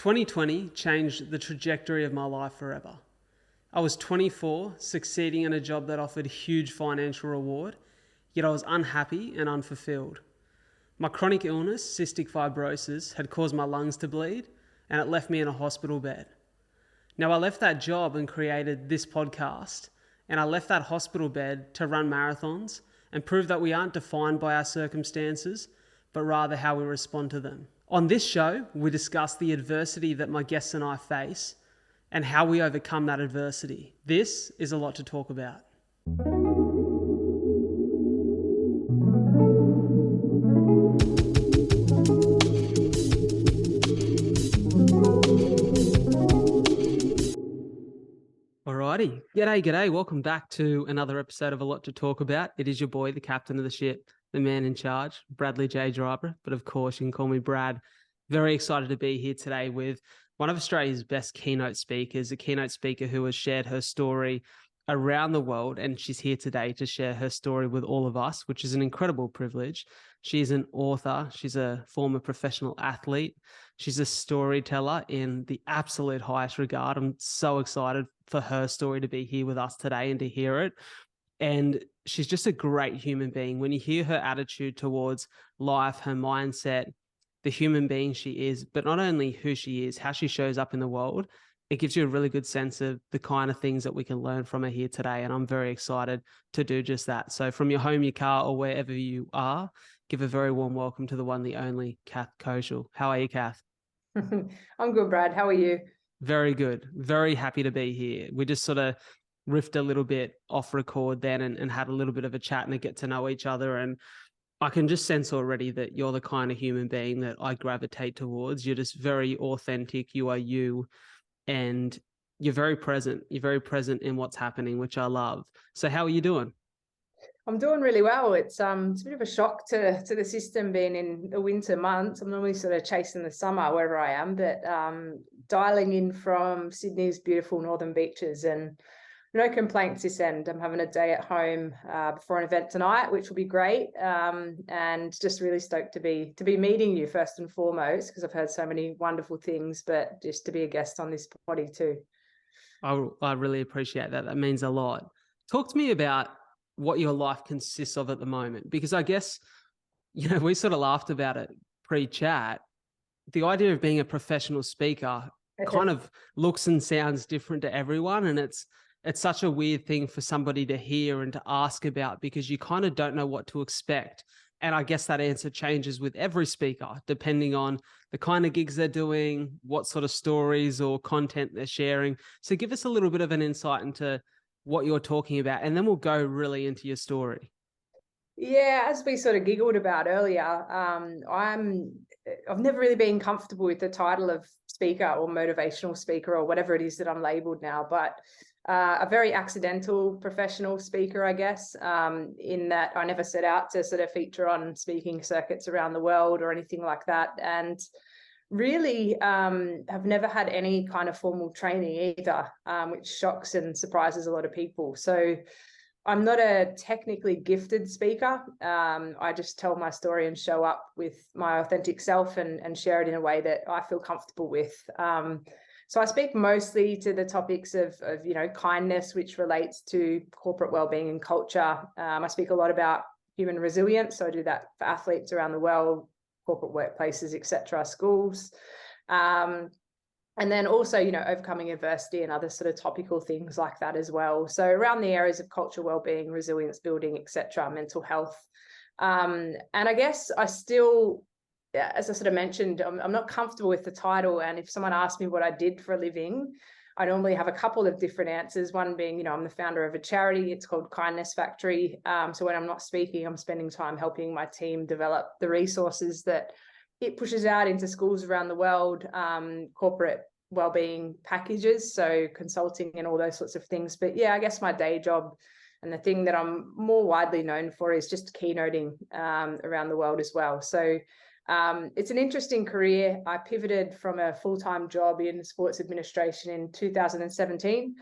2020 changed the trajectory of my life forever. I was 24, succeeding in a job that offered huge financial reward, yet I was unhappy and unfulfilled. My chronic illness, cystic fibrosis, had caused my lungs to bleed, and it left me in a hospital bed. Now, I left that job and created this podcast, and I left that hospital bed to run marathons and prove that we aren't defined by our circumstances, but rather how we respond to them. On this show, we discuss the adversity that my guests and I face and how we overcome that adversity. This is a lot to talk about. Alrighty, g'day. Welcome back to another episode of A Lot to Talk About. It is your boy, the captain of the ship, the man in charge, Bradley J. Driver, but of course you can call me Brad. Very excited to be here today with one of Australia's best keynote speakers, a keynote speaker who has shared her story around the world, and she's here today to share her story with all of us, which is an incredible privilege. She's an author, she's a former professional athlete, she's a storyteller in the absolute highest regard. I'm so excited for her story to be here with us today and to hear it. And she's just a great human being. When you hear her attitude towards life, her mindset, the human being she is, but not only who she is, how she shows up in the world, it gives you a really good sense of the kind of things that we can learn from her here today. And I'm very excited to do just that. So from your home, your car, or wherever you are, give a very warm welcome to the one, the only Kath Koschel. How are you, Kath? I'm good, Brad. How are you? Very good. Very happy to be here. We just sort of riffed a little bit off record then and had a little bit of a chat and to get to know each other. And I can just sense already that you're the kind of human being that I gravitate towards. You're just very authentic. You are you, and you're very present. You're very present in what's happening, which I love. So how are you doing? I'm doing really well. It's a bit of a shock to the system being in the winter months. I'm normally sort of chasing the summer wherever I am, but dialing in from Sydney's beautiful northern beaches, and no complaints this end. I'm having a day at home before an event tonight, which will be great, and just really stoked to be meeting you first and foremost, because I've heard so many wonderful things, but just to be a guest on this potty too. I really appreciate that. That means a lot. Talk to me about what your life consists of at the moment, because I guess, we sort of laughed about it pre-chat. The idea of being a professional speaker kind of looks and sounds different to everyone, and it's such a weird thing for somebody to hear and to ask about, because you kind of don't know what to expect. And I guess that answer changes with every speaker, depending on the kind of gigs they're doing, what sort of stories or content they're sharing. So give us a little bit of an insight into what you're talking about, and then we'll go really into your story. Yeah, as we sort of giggled about earlier, I've never really been comfortable with the title of speaker or motivational speaker or whatever it is that I'm labeled now, but a very accidental professional speaker, I guess, in that I never set out to sort of feature on speaking circuits around the world or anything like that. And really have never had any kind of formal training either, which shocks and surprises a lot of people. So I'm not a technically gifted speaker. I just tell my story and show up with my authentic self and share it in a way that I feel comfortable with. So I speak mostly to the topics of kindness, which relates to corporate wellbeing and culture. I speak a lot about human resilience. So I do that for athletes around the world, corporate workplaces, etc., schools. And then also, overcoming adversity and other sort of topical things like that as well. So around the areas of culture, wellbeing, resilience building, etc., mental health. And I guess I still, as I sort of mentioned, I'm not comfortable with the title. And if someone asked me what I did for a living, I normally have a couple of different answers. One being, I'm the founder of a charity. It's called Kindness Factory. So when I'm not speaking, I'm spending time helping my team develop the resources that it pushes out into schools around the world, corporate wellbeing packages, so consulting and all those sorts of things. But yeah, I guess my day job and the thing that I'm more widely known for is just keynoting around the world as well. So it's an interesting career. I pivoted from a full-time job in sports administration in 2017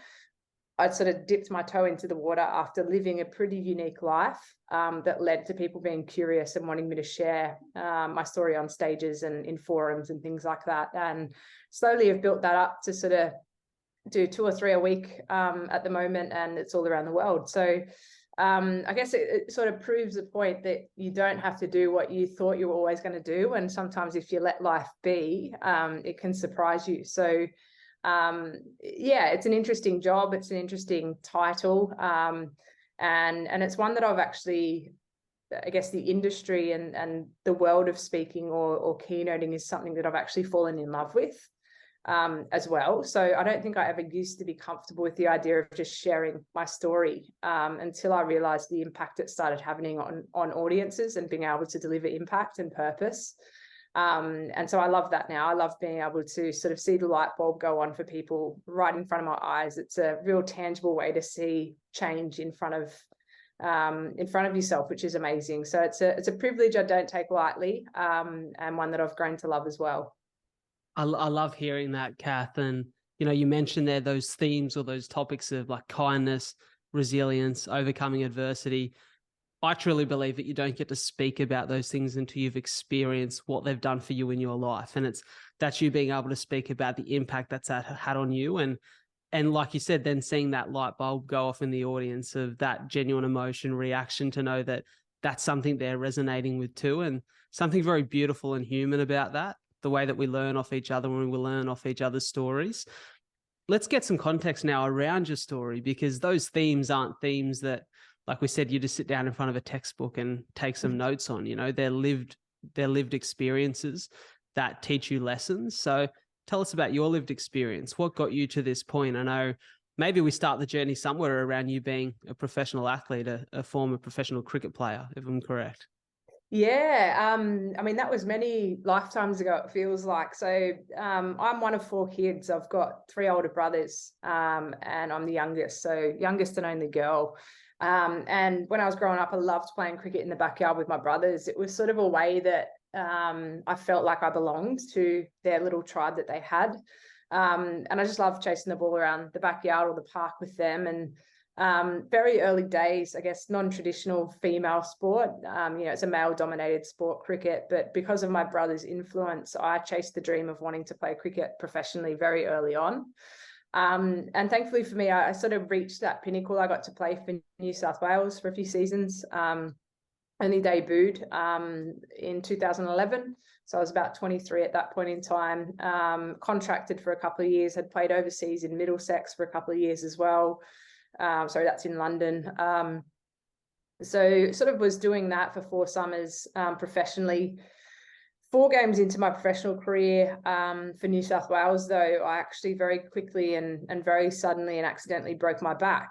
I'd sort of dipped my toe into the water after living a pretty unique life that led to people being curious and wanting me to share my story on stages and in forums and things like that. And slowly I've built that up to sort of do 2 or 3 a week at the moment, and it's all around the world. So I guess it sort of proves the point that you don't have to do what you thought you were always going to do. And sometimes if you let life be, it can surprise you. So yeah, it's an interesting job. It's an interesting title. And it's one that I've actually, I guess the industry and the world of speaking or keynoting is something that I've actually fallen in love with as well. So I don't think I ever used to be comfortable with the idea of just sharing my story until I realized the impact it started having on audiences and being able to deliver impact and purpose. And so I love that now. I love being able to sort of see the light bulb go on for people right in front of my eyes. It's a real tangible way to see change in front of yourself, which is amazing. So it's a privilege I don't take lightly, and one that I've grown to love as well. I love hearing that, Kath. And, you know, you mentioned there those themes or those topics of like kindness, resilience, overcoming adversity. I truly believe that you don't get to speak about those things until you've experienced what they've done for you in your life. And that's you being able to speak about the impact that's had on you. And like you said, then seeing that light bulb go off in the audience of that genuine emotion reaction to know that that's something they're resonating with too. And something very beautiful and human about that, the way that we learn off each other when we learn off each other's stories. Let's get some context now around your story, because those themes aren't themes that, like we said, you just sit down in front of a textbook and take some notes on. You know, they're lived experiences that teach you lessons. So tell us about your lived experience. What got you to this point? I know maybe we start the journey somewhere around you being a professional athlete, a former professional cricket player, if I'm correct. Yeah, I mean, that was many lifetimes ago, it feels like. So I'm one of 4 kids. I've got 3 older brothers, and I'm the youngest, so youngest and only girl. And when I was growing up, I loved playing cricket in the backyard with my brothers. It was sort of a way that I felt like I belonged to their little tribe that they had. And I just loved chasing the ball around the backyard or the park with them. And very early days, I guess, non-traditional female sport. You know, it's a male-dominated sport, cricket, but because of my brother's influence, I chased the dream of wanting to play cricket professionally very early on. And thankfully for me, I sort of reached that pinnacle. I got to play for New South Wales for a few seasons. Only debuted in 2011. So I was about 23 at that point in time. Contracted for a couple of years, had played overseas in Middlesex for a couple of years as well. Sorry, that's in London. So sort of was doing that for 4 summers professionally. 4 games into my professional career for New South Wales, though, I actually very quickly and very suddenly and accidentally broke my back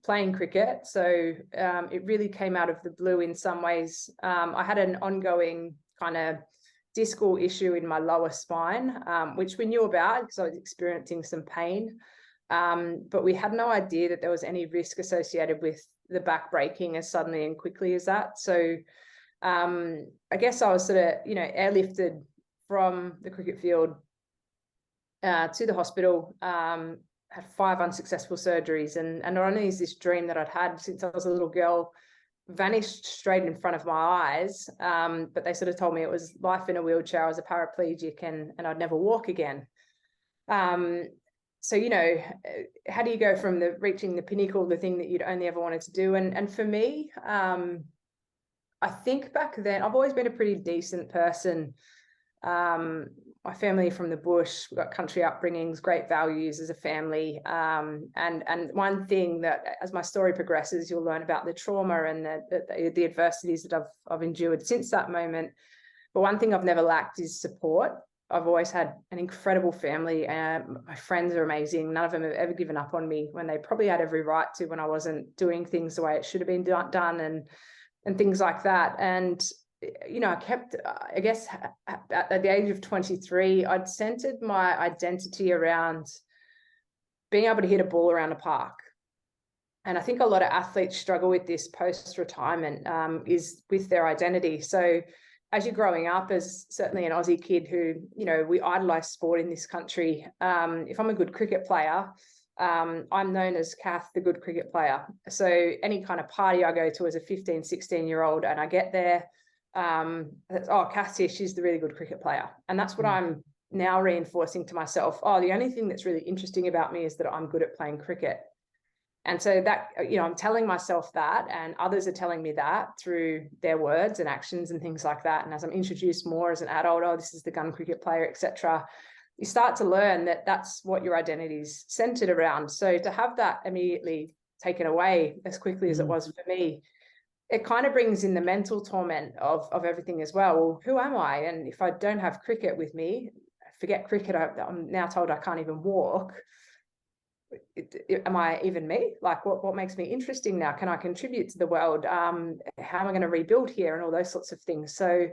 playing cricket. So it really came out of the blue in some ways. I had an ongoing kind of discal issue in my lower spine, which we knew about because I was experiencing some pain. But we had no idea that there was any risk associated with the back breaking as suddenly and quickly as that. So I guess I was sort of, you know, airlifted from the cricket field to the hospital, had 5 unsuccessful surgeries. And not only is this dream that I'd had since I was a little girl vanished straight in front of my eyes, but they sort of told me it was life in a wheelchair. I was a paraplegic and I'd never walk again. So, you know, how do you go from reaching the pinnacle, the thing that you'd only ever wanted to do? And for me, I think back then, I've always been a pretty decent person. My family from the bush, we've got country upbringings, great values as a family. And one thing that, as my story progresses, you'll learn about the trauma and the adversities that I've endured since that moment. But one thing I've never lacked is support. I've always had an incredible family, and my friends are amazing. None of them have ever given up on me when they probably had every right to, when I wasn't doing things the way it should have been done and things like that. And, you know, I guess at the age of 23, I'd centered my identity around being able to hit a ball around a park. And I think a lot of athletes struggle with this post-retirement, is with their identity. So as you're growing up as certainly an Aussie kid who, you know, we idolize sport in this country. If I'm a good cricket player, I'm known as Kath, the good cricket player. So any kind of party I go to as a 15, 16-year-old and I get there, Kath here, she's the really good cricket player. And that's what I'm now reinforcing to myself. Oh, the only thing that's really interesting about me is that I'm good at playing cricket. And so that, I'm telling myself that, and others are telling me that through their words and actions and things like that. And as I'm introduced more as an adult, oh, this is the gun cricket player, etc., you start to learn that that's what your identity is centered around. So to have that immediately taken away as quickly as it was for me, it kind of brings in the mental torment of everything as well. Well, who am I? And if I don't have cricket with me, forget cricket, I'm now told I can't even walk. Am I even me? Like, what makes me interesting now? Can I contribute to the world? How am I going to rebuild here, and all those sorts of things? So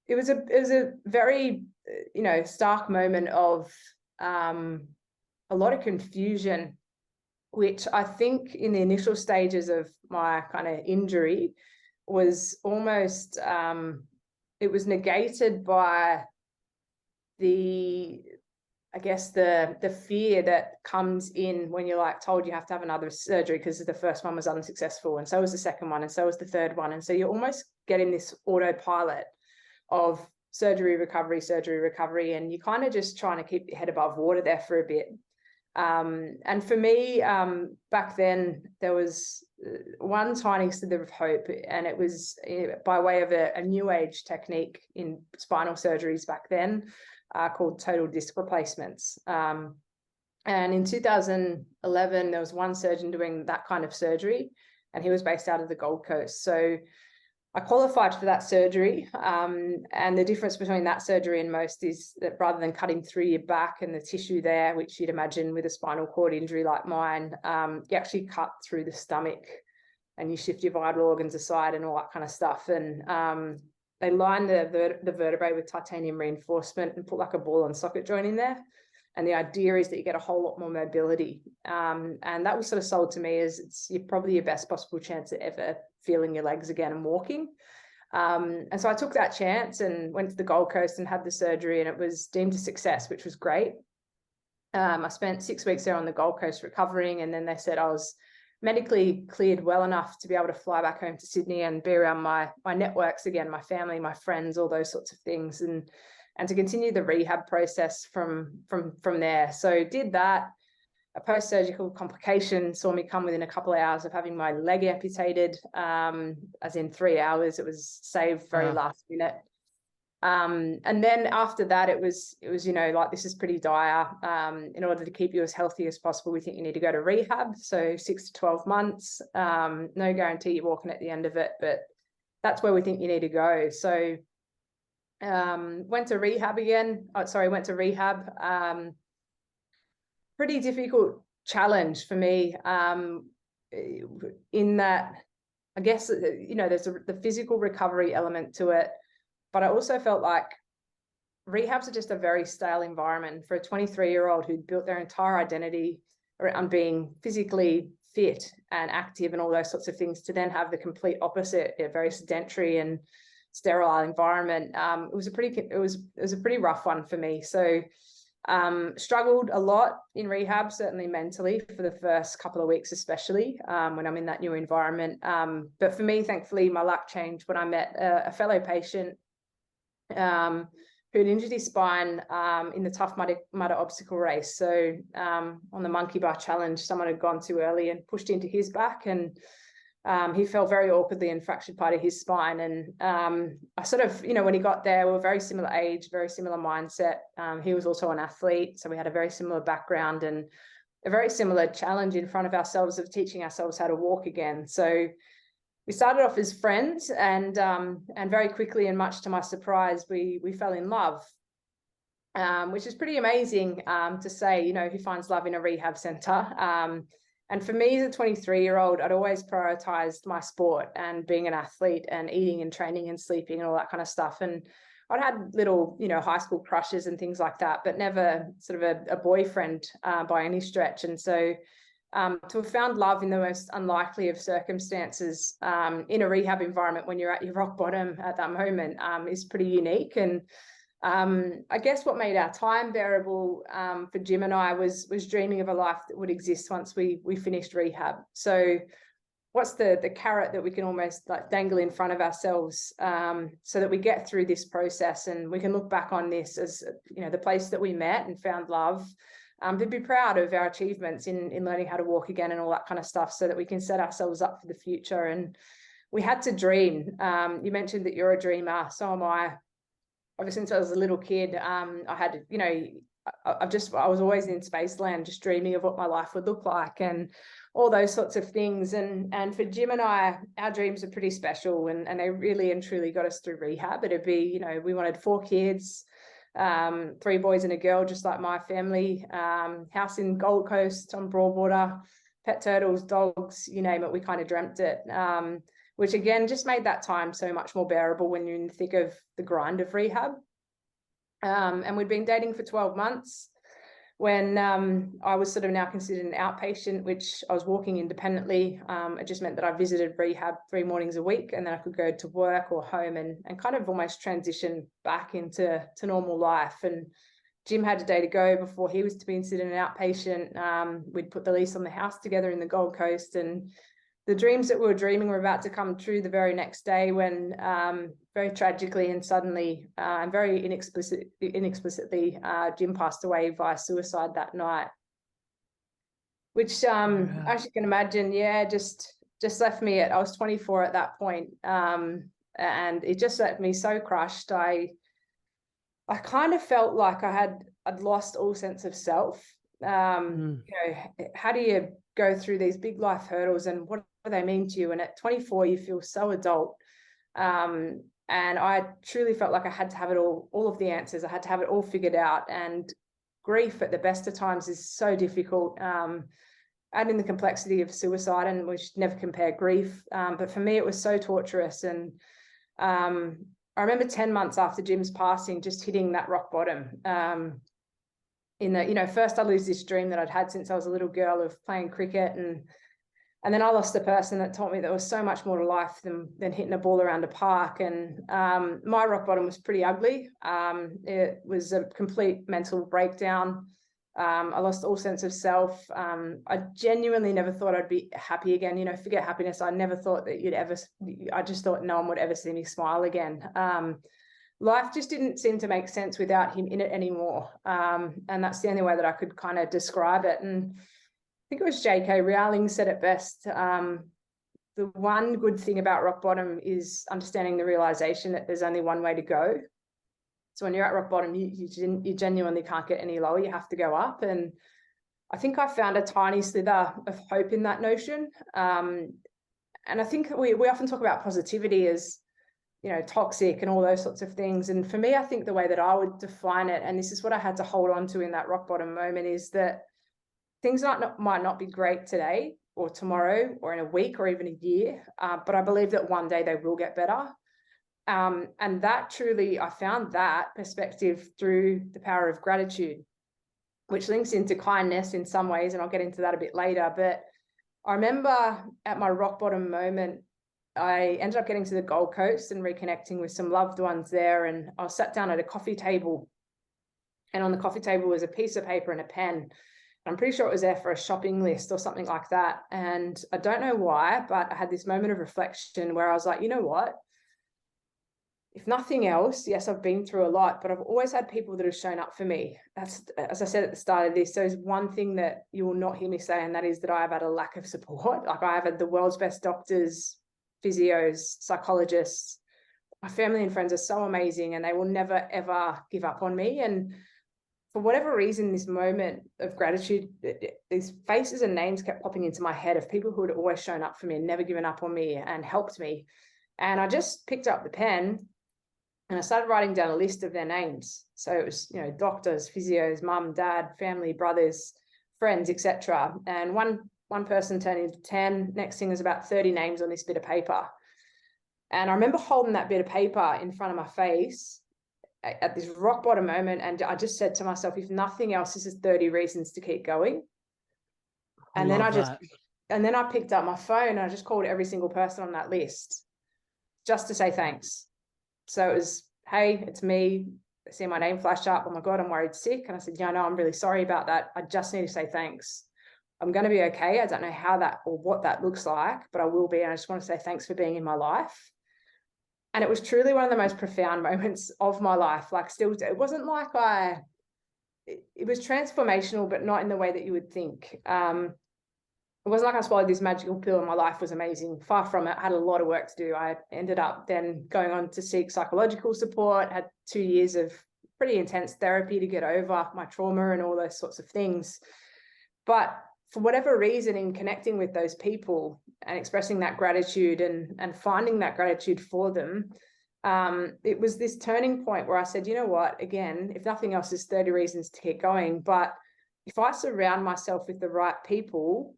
it was a very stark moment of a lot of confusion, which I think in the initial stages of my kind of injury was almost it was negated by the fear that comes in when you're like told you have to have another surgery because the first one was unsuccessful, and so was the second one, and so was the third one. And so you're almost getting this autopilot of surgery, recovery, and you're kind of just trying to keep your head above water there for a bit. And for me, back then, there was one tiny slither of hope, and it was by way of a new age technique in spinal surgeries back then, called total disc replacements. And in 2011, there was one surgeon doing that kind of surgery, and he was based out of the Gold Coast. So I qualified for that surgery. And the difference between that surgery and most is that rather than cutting through your back and the tissue there, which you'd imagine with a spinal cord injury like mine, you actually cut through the stomach and you shift your vital organs aside and all that kind of stuff. And they line the vertebrae with titanium reinforcement and put like a ball and socket joint in there. And the idea is that you get a whole lot more mobility. And that was sort of sold to me as you're probably your best possible chance at ever feeling your legs again and walking. And so I took that chance and went to the Gold Coast and had the surgery, and it was deemed a success, which was great. I spent 6 weeks there on the Gold Coast recovering, and then they said I was medically cleared well enough to be able to fly back home to Sydney and be around my networks again, my family, my friends, all those sorts of things, and to continue the rehab process from there. So did that. A post-surgical complication saw me come within a couple of hours of having my leg amputated, as in 3 hours. It was saved very last minute. And then after that, it was like, this is pretty dire. In order to keep you as healthy as possible, we think you need to go to rehab. So 6 to 12 months, no guarantee you're walking at the end of it, but that's where we think you need to go. So went to rehab. Pretty difficult challenge for me, in that, I guess, there's the physical recovery element to it, but I also felt like rehabs are just a very stale environment for a 23-year-old who'd built their entire identity around being physically fit and active and all those sorts of things, to then have the complete opposite, a very sedentary and sterile environment. It was a pretty rough one for me. So struggled a lot in rehab, certainly mentally, for the first couple of weeks, especially when I'm in that new environment. But for me, thankfully, my luck changed when I met a fellow patient who had injured his spine in the Tough Mudder obstacle race. So on the monkey bar challenge, someone had gone too early and pushed into his back, and he fell very awkwardly and fractured part of his spine. And I sort of, when he got there, we were very similar age, very similar mindset. He was also an athlete, so we had a very similar background and a very similar challenge in front of ourselves of teaching ourselves how to walk again. So we started off as friends, and very quickly, and much to my surprise, we fell in love, which is pretty amazing to say, who finds love in a rehab centre. And for me, as a 23-year-old, I'd always prioritized my sport and being an athlete and eating and training and sleeping and all that kind of stuff. And I'd had little, high school crushes and things like that, but never sort of a boyfriend by any stretch. And so to have found love in the most unlikely of circumstances in a rehab environment when you're at your rock bottom at that moment is pretty unique. And I guess what made our time bearable for Jim and I was dreaming of a life that would exist once we finished rehab. So what's the carrot that we can almost like dangle in front of ourselves, so that we get through this process and we can look back on this as, you know, the place that we met and found love, to be proud of our achievements in learning how to walk again and all that kind of stuff, so that we can set ourselves up for the future. And we had to dream. You mentioned that you're a dreamer, so am I. Ever since I was a little kid, I had, you know, I was always in Spaceland, just dreaming of what my life would look like and all those sorts of things. And for Jim and I, our dreams are pretty special, and they really and truly got us through rehab. It'd be, you know, we wanted 4 kids, 3 boys and a girl, just like my family, house in Gold Coast on Broadwater, pet turtles, dogs, you name it, we kind of dreamt it. Which again, just made that time so much more bearable when you're in the thick of the grind of rehab. And we'd been dating for 12 months when I was sort of now considered an outpatient, which I was walking independently. It just meant that I visited rehab 3 mornings a week, and then I could go to work or home and kind of almost transition back into normal life. And Jim had a day to go before he was to be considered an outpatient. We'd put the lease on the house together in the Gold Coast, and the dreams that we were dreaming were about to come true the very next day when, very tragically and suddenly and very inexplicitly, Jim passed away via suicide that night. Which, as you can imagine, just left me I was 24 at that point, and it just left me so crushed. I kind of felt like I'd lost all sense of self. You know, how do you go through these big life hurdles, and what do they mean to you? And at 24, you feel so adult. And I truly felt like I had to have it all of the answers. I had to have it all figured out. And grief at the best of times is so difficult. Adding the complexity of suicide, and we should never compare grief. But for me, it was so torturous. And I remember 10 months after Jim's passing, just hitting that rock bottom. In the, you know, first I lose this dream that I'd had since I was a little girl of playing cricket, and then I lost the person that taught me there was so much more to life than hitting a ball around a park. And my rock bottom was pretty ugly. It was a complete mental breakdown. I lost all sense of self. I genuinely never thought I'd be happy again. You know, forget happiness. I never thought that I just thought no one would ever see me smile again. Life just didn't seem to make sense without him in it anymore. And that's the only way that I could kind of describe it. And I think it was J.K. Rowling said it best. The one good thing about rock bottom is understanding the realization that there's only one way to go. So when you're at rock bottom, you genuinely can't get any lower. You have to go up. And I think I found a tiny slither of hope in that notion. And I think we often talk about positivity as, you know, toxic and all those sorts of things. And for me, I think the way that I would define it, and this is what I had to hold on to in that rock bottom moment, is that things might not be great today or tomorrow or in a week or even a year, but I believe that one day they will get better. And that truly, I found that perspective through the power of gratitude, which links into kindness in some ways, and I'll get into that a bit later. But I remember at my rock bottom moment, I ended up getting to the Gold Coast and reconnecting with some loved ones there. And I was sat down at a coffee table, and on the coffee table was a piece of paper and a pen. I'm pretty sure it was there for a shopping list or something like that. And I don't know why, but I had this moment of reflection where I was like, you know what? If nothing else, yes, I've been through a lot, but I've always had people that have shown up for me. That's, as I said at the start of this, there's one thing that you will not hear me say, and that is that I've had a lack of support. Like, I have had the world's best doctors, physios, psychologists. My family and friends are so amazing, and they will never, ever give up on me. And for whatever reason, this moment of gratitude, these faces and names kept popping into my head of people who had always shown up for me and never given up on me and helped me. And I just picked up the pen and I started writing down a list of their names. So it was, you know, doctors, physios, mum, dad, family, brothers, friends, etc. And one person turned into 10. Next thing was about 30 names on this bit of paper. And I remember holding that bit of paper in front of my face at this rock bottom moment. And I just said to myself, if nothing else, this is 30 reasons to keep going. And then I picked up my phone and I just called every single person on that list just to say thanks. So it was, hey, it's me. see my name flash up. Oh my God, I'm worried sick. And I said, yeah, no, I'm really sorry about that. I just need to say thanks. I'm going to be okay. I don't know how that or what that looks like, but I will be. And I just want to say thanks for being in my life. And it was truly one of the most profound moments of my life. Like, still, it wasn't like it was transformational, but not in the way that you would think. It wasn't like I swallowed this magical pill and my life was amazing. Far from it. I had a lot of work to do. I ended up then going on to seek psychological support, had 2 years of pretty intense therapy to get over my trauma and all those sorts of things. But for whatever reason, in connecting with those people and expressing that gratitude and finding that gratitude for them, it was this turning point where I said, you know what, again, if nothing else, there's 30 reasons to keep going. But if I surround myself with the right people,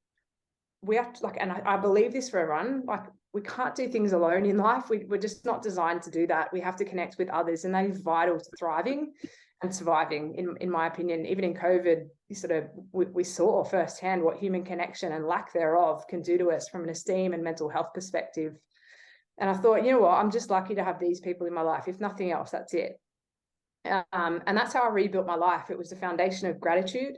we have to, like, and I believe this for everyone, like, we can't do things alone in life. We're just not designed to do that. We have to connect with others, and that is vital to thriving and surviving, in my opinion. Even in COVID, we saw firsthand what human connection and lack thereof can do to us from an esteem and mental health perspective. And I thought, you know what, I'm just lucky to have these people in my life. If nothing else, that's it. And that's how I rebuilt my life. It was the foundation of gratitude,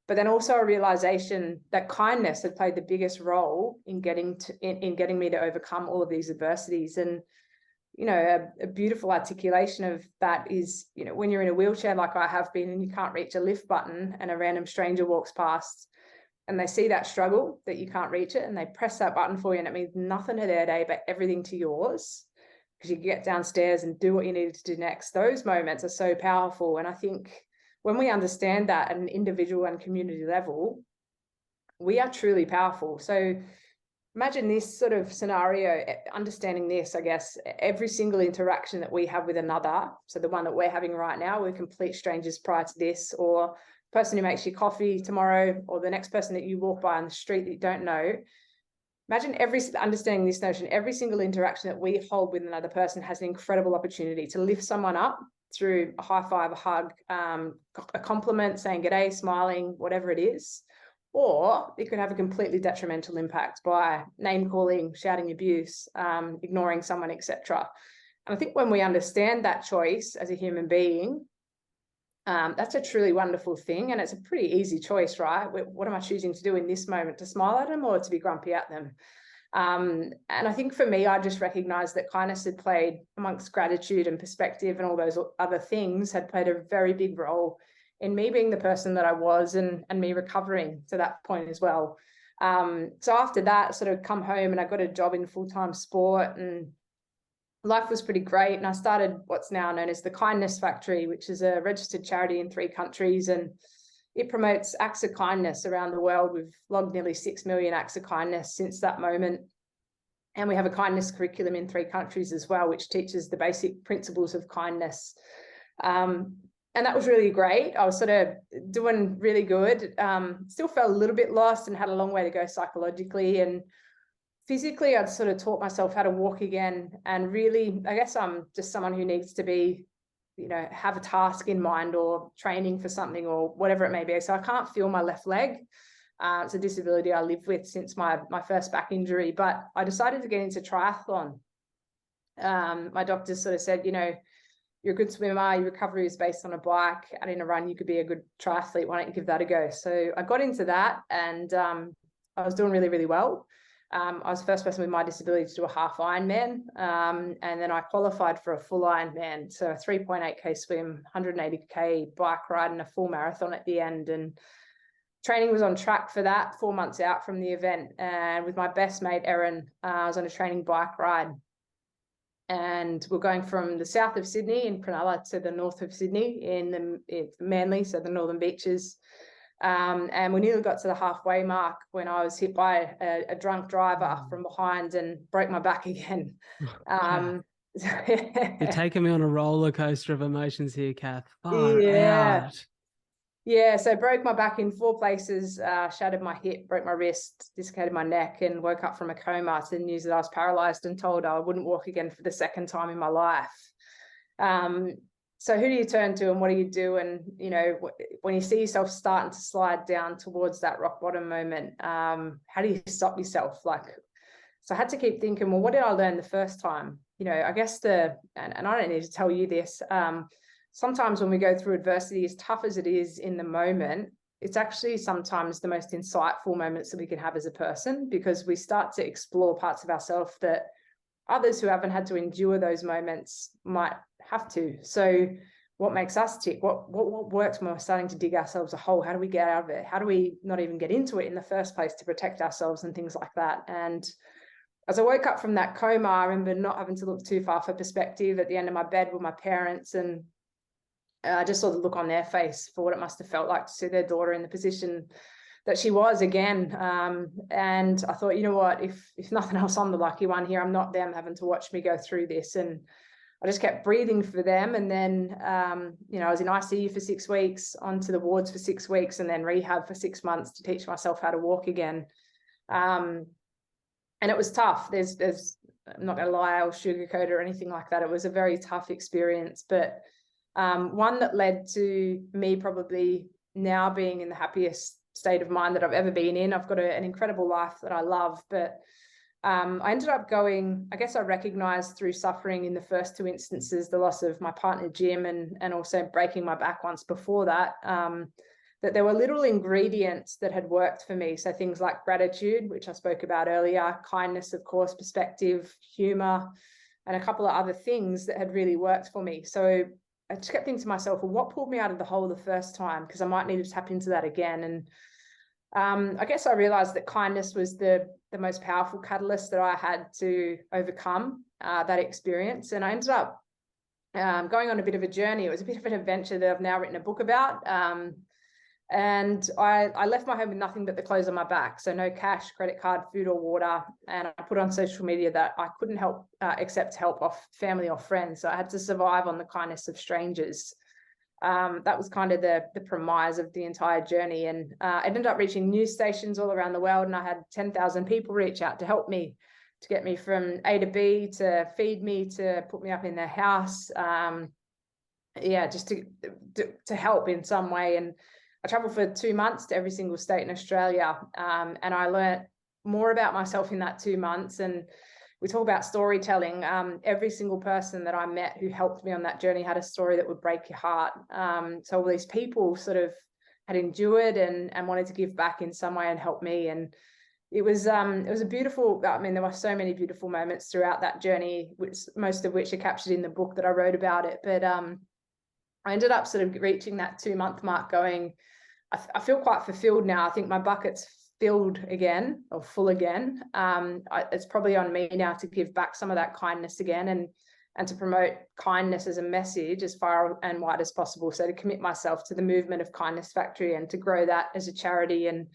but then also a realization that kindness had played the biggest role in getting me to overcome all of these adversities. And you know, a beautiful articulation of that is, you know, when you're in a wheelchair like I have been and you can't reach a lift button and a random stranger walks past and they see that struggle that you can't reach it and they press that button for you, and it means nothing to their day but everything to yours, because you get downstairs and do what you needed to do next. Those moments are so powerful. And I think when we understand that at an individual and community level, we are truly powerful. So imagine this sort of scenario, understanding this, I guess, every single interaction that we have with another, so the one that we're having right now, we're complete strangers prior to this, or the person who makes you coffee tomorrow, or the next person that you walk by on the street that you don't know. Imagine understanding this notion, every single interaction that we hold with another person has an incredible opportunity to lift someone up through a high five, a hug, a compliment, saying g'day, smiling, whatever it is. Or it could have a completely detrimental impact by name calling, shouting abuse, ignoring someone, etc. And I think when we understand that choice as a human being, that's a truly wonderful thing. And it's a pretty easy choice, right? What am I choosing to do in this moment? To smile at them or to be grumpy at them? And I think for me, I just recognized that kindness had played, amongst gratitude and perspective and all those other things, had played a very big role in me being the person that I was and me recovering to that point as well. So after that, sort of come home and I got a job in full-time sport and life was pretty great. And I started what's now known as the Kindness Factory, which is a registered charity in 3 countries. And it promotes acts of kindness around the world. We've logged nearly 6 million acts of kindness since that moment. And we have a kindness curriculum in 3 countries as well, which teaches the basic principles of kindness. And that was really great. I was sort of doing really good. Still felt a little bit lost and had a long way to go psychologically. And physically, I'd sort of taught myself how to walk again. And really, I guess I'm just someone who needs to be, you know, have a task in mind or training for something or whatever it may be. So I can't feel my left leg. It's a disability I live with since my first back injury. But I decided to get into triathlon. My doctor sort of said, you know, you're a good swimmer, your recovery is based on a bike, and in a run, you could be a good triathlete. Why don't you give that a go? So I got into that and I was doing really, really well. I was the first person with my disability to do a half Ironman. And then I qualified for a full Ironman. So a 3.8K swim, 180K bike ride and a full marathon at the end. And training was on track for that 4 months out from the event. And with my best mate, Erin, I was on a training bike ride. And we're going from the south of Sydney in Cronulla to the north of Sydney in Manly, so the northern beaches. And we nearly got to the halfway mark when I was hit by a drunk driver from behind and broke my back again. You're taking me on a roller coaster of emotions here, Kath. Far out. Yeah, so broke my back in 4 places, shattered my hip, broke my wrist, dislocated my neck, and woke up from a coma to the news that I was paralyzed and told I wouldn't walk again for the 2nd time in my life. So who do you turn to and what do you do? And, you know, when you see yourself starting to slide down towards that rock bottom moment, how do you stop yourself? So I had to keep thinking, well, what did I learn the first time? You know, I guess and I don't need to tell you this, sometimes when we go through adversity, as tough as it is in the moment, it's actually sometimes the most insightful moments that we can have as a person, because we start to explore parts of ourselves that others who haven't had to endure those moments might have to. So what makes us tick? What works when we're starting to dig ourselves a hole? How do we get out of it? How do we not even get into it in the first place to protect ourselves and things like that? And as I woke up from that coma, I remember not having to look too far for perspective at the end of my bed with my parents, and I just saw the look on their face for what it must have felt like to see their daughter in the position that she was again. And I thought, you know what, if nothing else, I'm the lucky one here. I'm not them having to watch me go through this. And I just kept breathing for them. And then, you know, I was in ICU for 6 weeks, onto the wards for 6 weeks, and then rehab for 6 months to teach myself how to walk again. And it was tough. I'm not going to lie, I'll sugarcoat it or anything like that. It was a very tough experience, but one that led to me probably now being in the happiest state of mind that I've ever been in. I've got an incredible life that I love, but I ended up going, I guess I recognized through suffering in the first 2 instances, the loss of my partner, Jim, and also breaking my back once before that, that there were little ingredients that had worked for me. So things like gratitude, which I spoke about earlier, kindness, of course, perspective, humor, and a couple of other things that had really worked for me. So I just kept thinking to myself, well, what pulled me out of the hole the first time? Because I might need to tap into that again. And I guess I realized that kindness was the most powerful catalyst that I had to overcome that experience. And I ended up going on a bit of a journey. It was a bit of an adventure that I've now written a book about. And I left my home with nothing but the clothes on my back. So no cash, credit card, food or water. And I put on social media that I couldn't help accept help off family or friends. So I had to survive on the kindness of strangers. That was kind of the premise of the entire journey. And I ended up reaching news stations all around the world. And I had 10,000 people reach out to help me, to get me from A to B, to feed me, to put me up in their house. Just to help in some way. And I traveled for 2 months to every single state in Australia, and I learned more about myself in that 2 months. And we talk about storytelling. Every single person that I met who helped me on that journey had a story that would break your heart. So all these people sort of had endured and wanted to give back in some way and help me. And it was a beautiful, I mean, there were so many beautiful moments throughout that journey, most of which are captured in the book that I wrote about it. But I ended up sort of reaching that 2-month mark going, I feel quite fulfilled now. I think my bucket's filled again, or full again. It's probably on me now to give back some of that kindness again, and to promote kindness as a message as far and wide as possible. So to commit myself to the movement of Kindness Factory and to grow that as a charity. And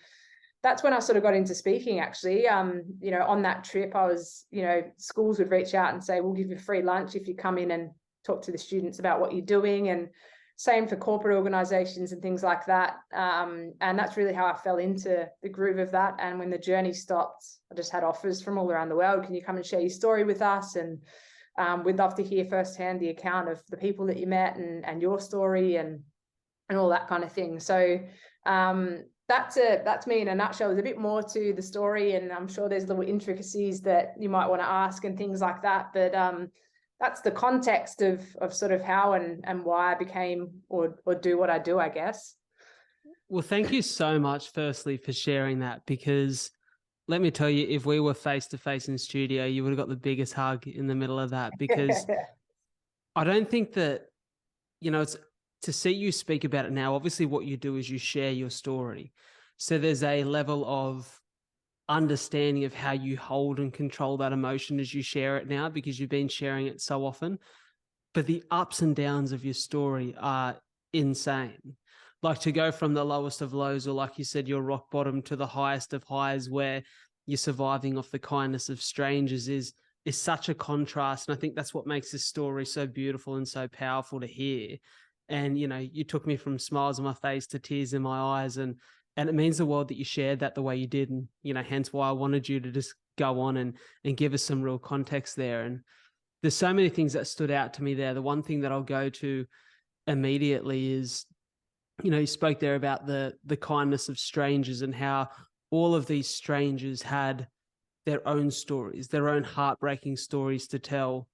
that's when I sort of got into speaking, actually. You know, on that trip, I was, you know, schools would reach out and say, we'll give you free lunch if you come in and talk to the students about what you're doing. And same for corporate organizations and things like that. And that's really how I fell into the groove of that. And when the journey stopped, I just had offers from all around the world. Can you come and share your story with us? And we'd love to hear firsthand the account of the people that you met and your story and all that kind of thing. So that's me in a nutshell. There's a bit more to the story, and I'm sure there's little intricacies that you might want to ask and things like that. But that's the context of sort of how and why I became or do what I do, I guess. Well, thank you so much, firstly, for sharing that, because let me tell you, if we were face-to-face in studio, you would have got the biggest hug in the middle of that, because I don't think that, you know, it's to see you speak about it now. Obviously, what you do is you share your story. So there's a level of understanding of how you hold and control that emotion as you share it now, because you've been sharing it so often. But the ups and downs of your story are insane. Like to go from the lowest of lows, or like you said, your rock bottom, to the highest of highs where you're surviving off the kindness of strangers is such a contrast. And I think that's what makes this story so beautiful and so powerful to hear. And, you know, you took me from smiles on my face to tears in my eyes, and it means the world that you shared that the way you did. And, you know, hence why I wanted you to just go on and give us some real context there. And there's so many things that stood out to me there. The one thing that I'll go to immediately is, you know, you spoke there about the kindness of strangers and how all of these strangers had their own stories, their own heartbreaking stories to tell.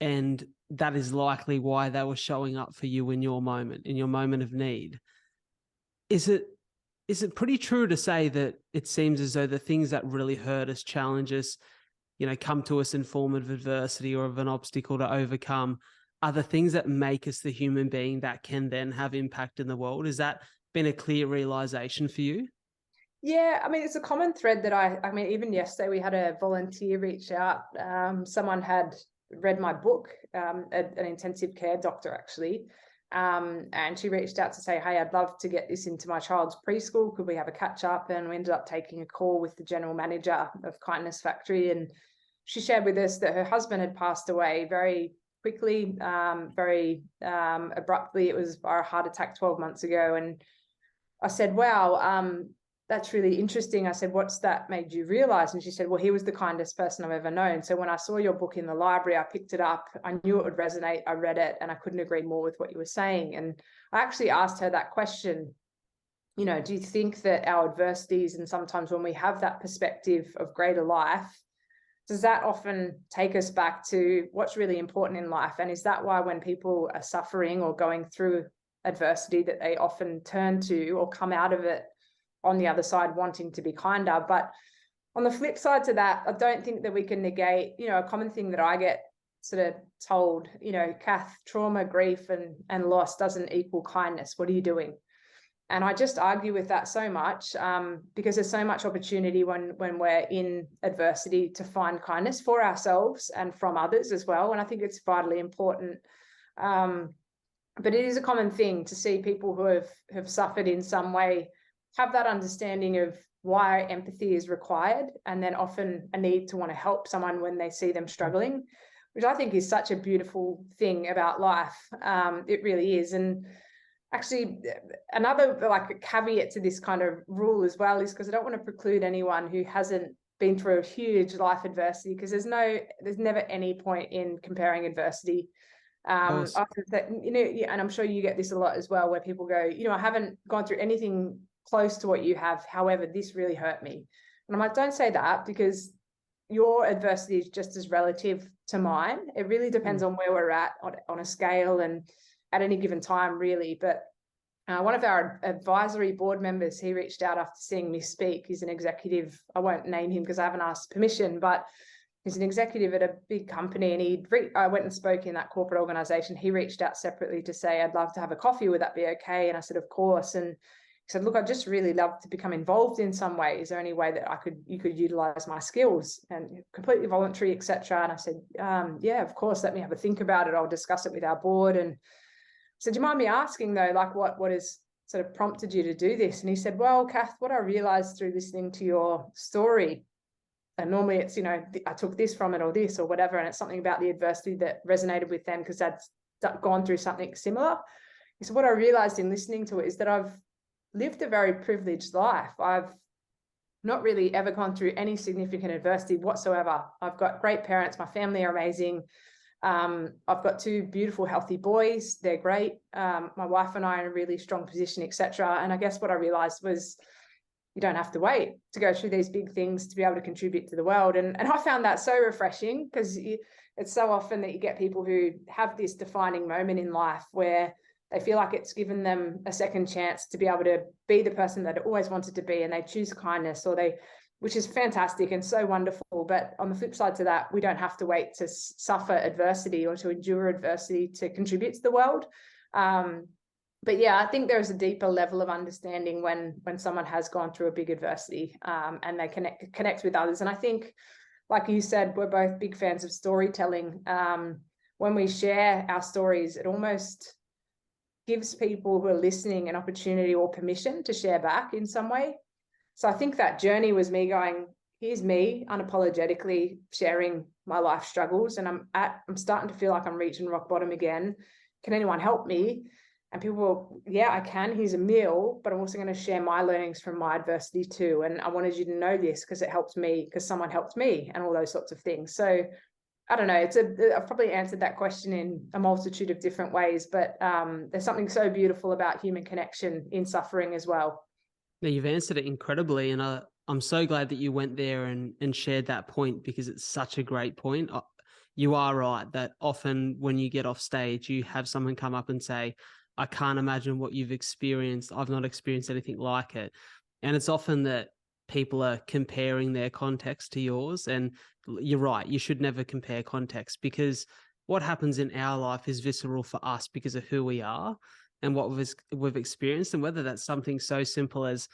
and that is likely why they were showing up for you in your moment of need. Is it pretty true to say that it seems as though the things that really hurt us, challenge us, come to us in form of adversity or of an obstacle to overcome, are the things that make us the human being that can then have impact in the world? Has that been a clear realization for you? Yeah, I mean, it's a common thread that I mean, even yesterday we had a volunteer reach out. Someone had read my book, an intensive care doctor actually. And she reached out to say, hey, I'd love to get this into my child's preschool. Could we have a catch up? And we ended up taking a call with the general manager of Kindness Factory. And she shared with us that her husband had passed away very quickly, very abruptly. It was by a heart attack 12 months ago. And I said, wow, that's really interesting. I said, what's that made you realize? And she said, well, he was the kindest person I've ever known. So when I saw your book in the library, I picked it up. I knew it would resonate. I read it and I couldn't agree more with what you were saying. And I actually asked her that question, do you think that our adversities, and sometimes when we have that perspective of greater life, does that often take us back to what's really important in life? And is that why when people are suffering or going through adversity that they often turn to or come out of it on the other side wanting to be kinder? But on the flip side to that, I don't think that we can negate, a common thing that I get sort of told, Kath, trauma, grief and loss doesn't equal kindness. What are you doing? And I just argue with that so much because there's so much opportunity when we're in adversity to find kindness for ourselves and from others as well. And I think it's vitally important. But it is a common thing to see people who have suffered in some way have that understanding of why empathy is required, and then often a need to want to help someone when they see them struggling, which I think is such a beautiful thing about life. It really is. And actually, another caveat to this kind of rule as well is because I don't want to preclude anyone who hasn't been through a huge life adversity, because there's never any point in comparing adversity. And I'm sure you get this a lot as well, where people go, I haven't gone through anything close to what you have. However, this really hurt me. And I'm like, don't say that, because your adversity is just as relative to mine. It really depends on where we're at on a scale and at any given time, really. But one of our advisory board members, he reached out after seeing me speak. He's an executive. I won't name him because I haven't asked permission, but he's an executive at a big company, and I went and spoke in that corporate organization. He reached out separately to say, I'd love to have a coffee. Would that be okay? And I said, of course. And he said, look, I'd just really love to become involved in some way. Is there any way that you could utilize my skills? And completely voluntary, etc. And I said, yeah, of course. Let me have a think about it. I'll discuss it with our board. And so do you mind me asking though, what has sort of prompted you to do this? And he said, well, Kath, what I realized through listening to your story, and normally it's, I took this from it or this or whatever, and it's something about the adversity that resonated with them because they'd gone through something similar. He said, what I realized in listening to it is that I've lived a very privileged life. I've not really ever gone through any significant adversity whatsoever. I've got great parents. My family are amazing. I've got two beautiful, healthy boys. They're great. My wife and I are in a really strong position, etc. And I guess what I realized was you don't have to wait to go through these big things to be able to contribute to the world. And I found that so refreshing, because it's so often that you get people who have this defining moment in life where they feel like it's given them a second chance to be able to be the person that they always wanted to be, and they choose kindness, which is fantastic and so wonderful. But on the flip side to that, we don't have to wait to suffer adversity or to endure adversity to contribute to the world. But yeah, I think there's a deeper level of understanding when someone has gone through a big adversity, and they connect with others. And I think, like you said, we're both big fans of storytelling. When we share our stories, it almost gives people who are listening an opportunity or permission to share back in some way. So I think that journey was me going, here's me unapologetically sharing my life struggles, and I'm starting to feel like I'm reaching rock bottom again. Can anyone help me? And people were, yeah, I can. Here's a meal, but I'm also going to share my learnings from my adversity too. And I wanted you to know this because it helped me, because someone helped me, and all those sorts of things. So I don't know. I've probably answered that question in a multitude of different ways, but there's something so beautiful about human connection in suffering as well. Now, you've answered it incredibly, and I'm so glad that you went there and shared that point, because it's such a great point. you are right that often when you get off stage, you have someone come up and say, I can't imagine what you've experienced. I've not experienced anything like it. And it's often that people are comparing their context to yours. And you're right, you should never compare context, because what happens in our life is visceral for us because of who we are and what we've experienced. And whether that's something so simple as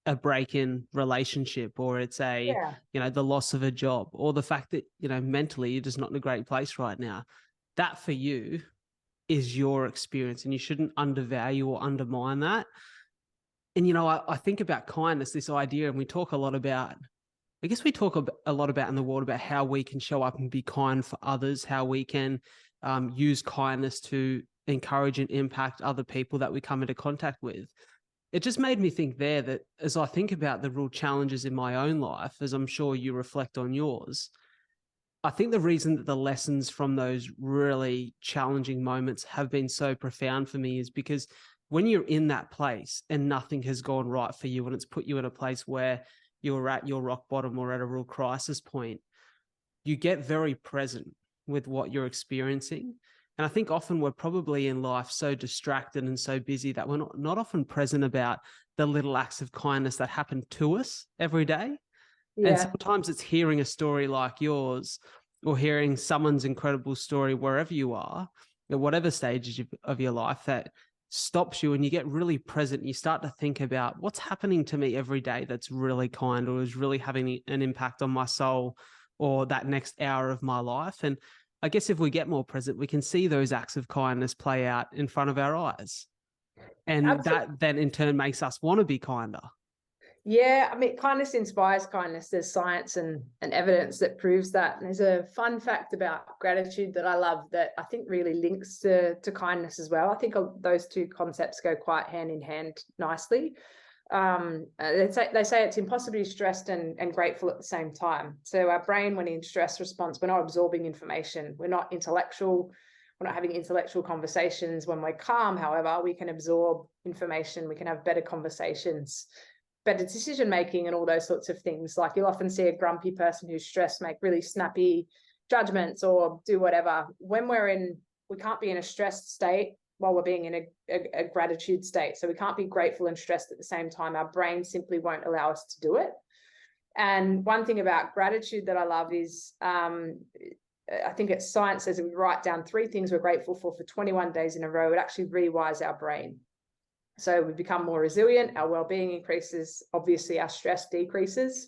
a break in relationship, or it's Yeah. the loss of a job, or the fact that, mentally you're just not in a great place right now. That for you is your experience, and you shouldn't undervalue or undermine that. And, I think about kindness, this idea, and we talk a lot about, I guess we talk a lot about in the world about how we can show up and be kind for others, how we can use kindness to encourage and impact other people that we come into contact with. It just made me think there that as I think about the real challenges in my own life, as I'm sure you reflect on yours, I think the reason that the lessons from those really challenging moments have been so profound for me is because when you're in that place and nothing has gone right for you, and it's put you in a place where you're at your rock bottom or at a real crisis point, you get very present with what you're experiencing. And I think often we're probably in life so distracted and so busy that we're not often present about the little acts of kindness that happen to us every day. And Yeah. sometimes it's hearing a story like yours, or hearing someone's incredible story wherever you are, at whatever stages of your life, that stops you and you get really present. You start to think about what's happening to me every day that's really kind, or is really having an impact on my soul, or that next hour of my life. And I guess if we get more present, we can see those acts of kindness play out in front of our eyes. And Absolutely. that then in turn makes us want to be kinder. Yeah, I mean, kindness inspires kindness. There's science and evidence that proves that. And there's a fun fact about gratitude that I love that I think really links to kindness as well. I think those two concepts go quite hand in hand nicely. They say it's impossible to be stressed and grateful at the same time. So our brain, when in stress response, we're not absorbing information. We're not intellectual. We're not having intellectual conversations. When we're calm, however, we can absorb information. We can have better conversations, better decision making, and all those sorts of things. Like you'll often see a grumpy person who's stressed make really snappy judgments or do whatever. When we can't be in a stressed state while we're being in a gratitude state. So we can't be grateful and stressed at the same time. Our brain simply won't allow us to do it. And one thing about gratitude that I love is, I think it's science says if we write down 3 things we're grateful for 21 days in a row, it actually rewires our brain. So we become more resilient, our well-being increases, obviously our stress decreases,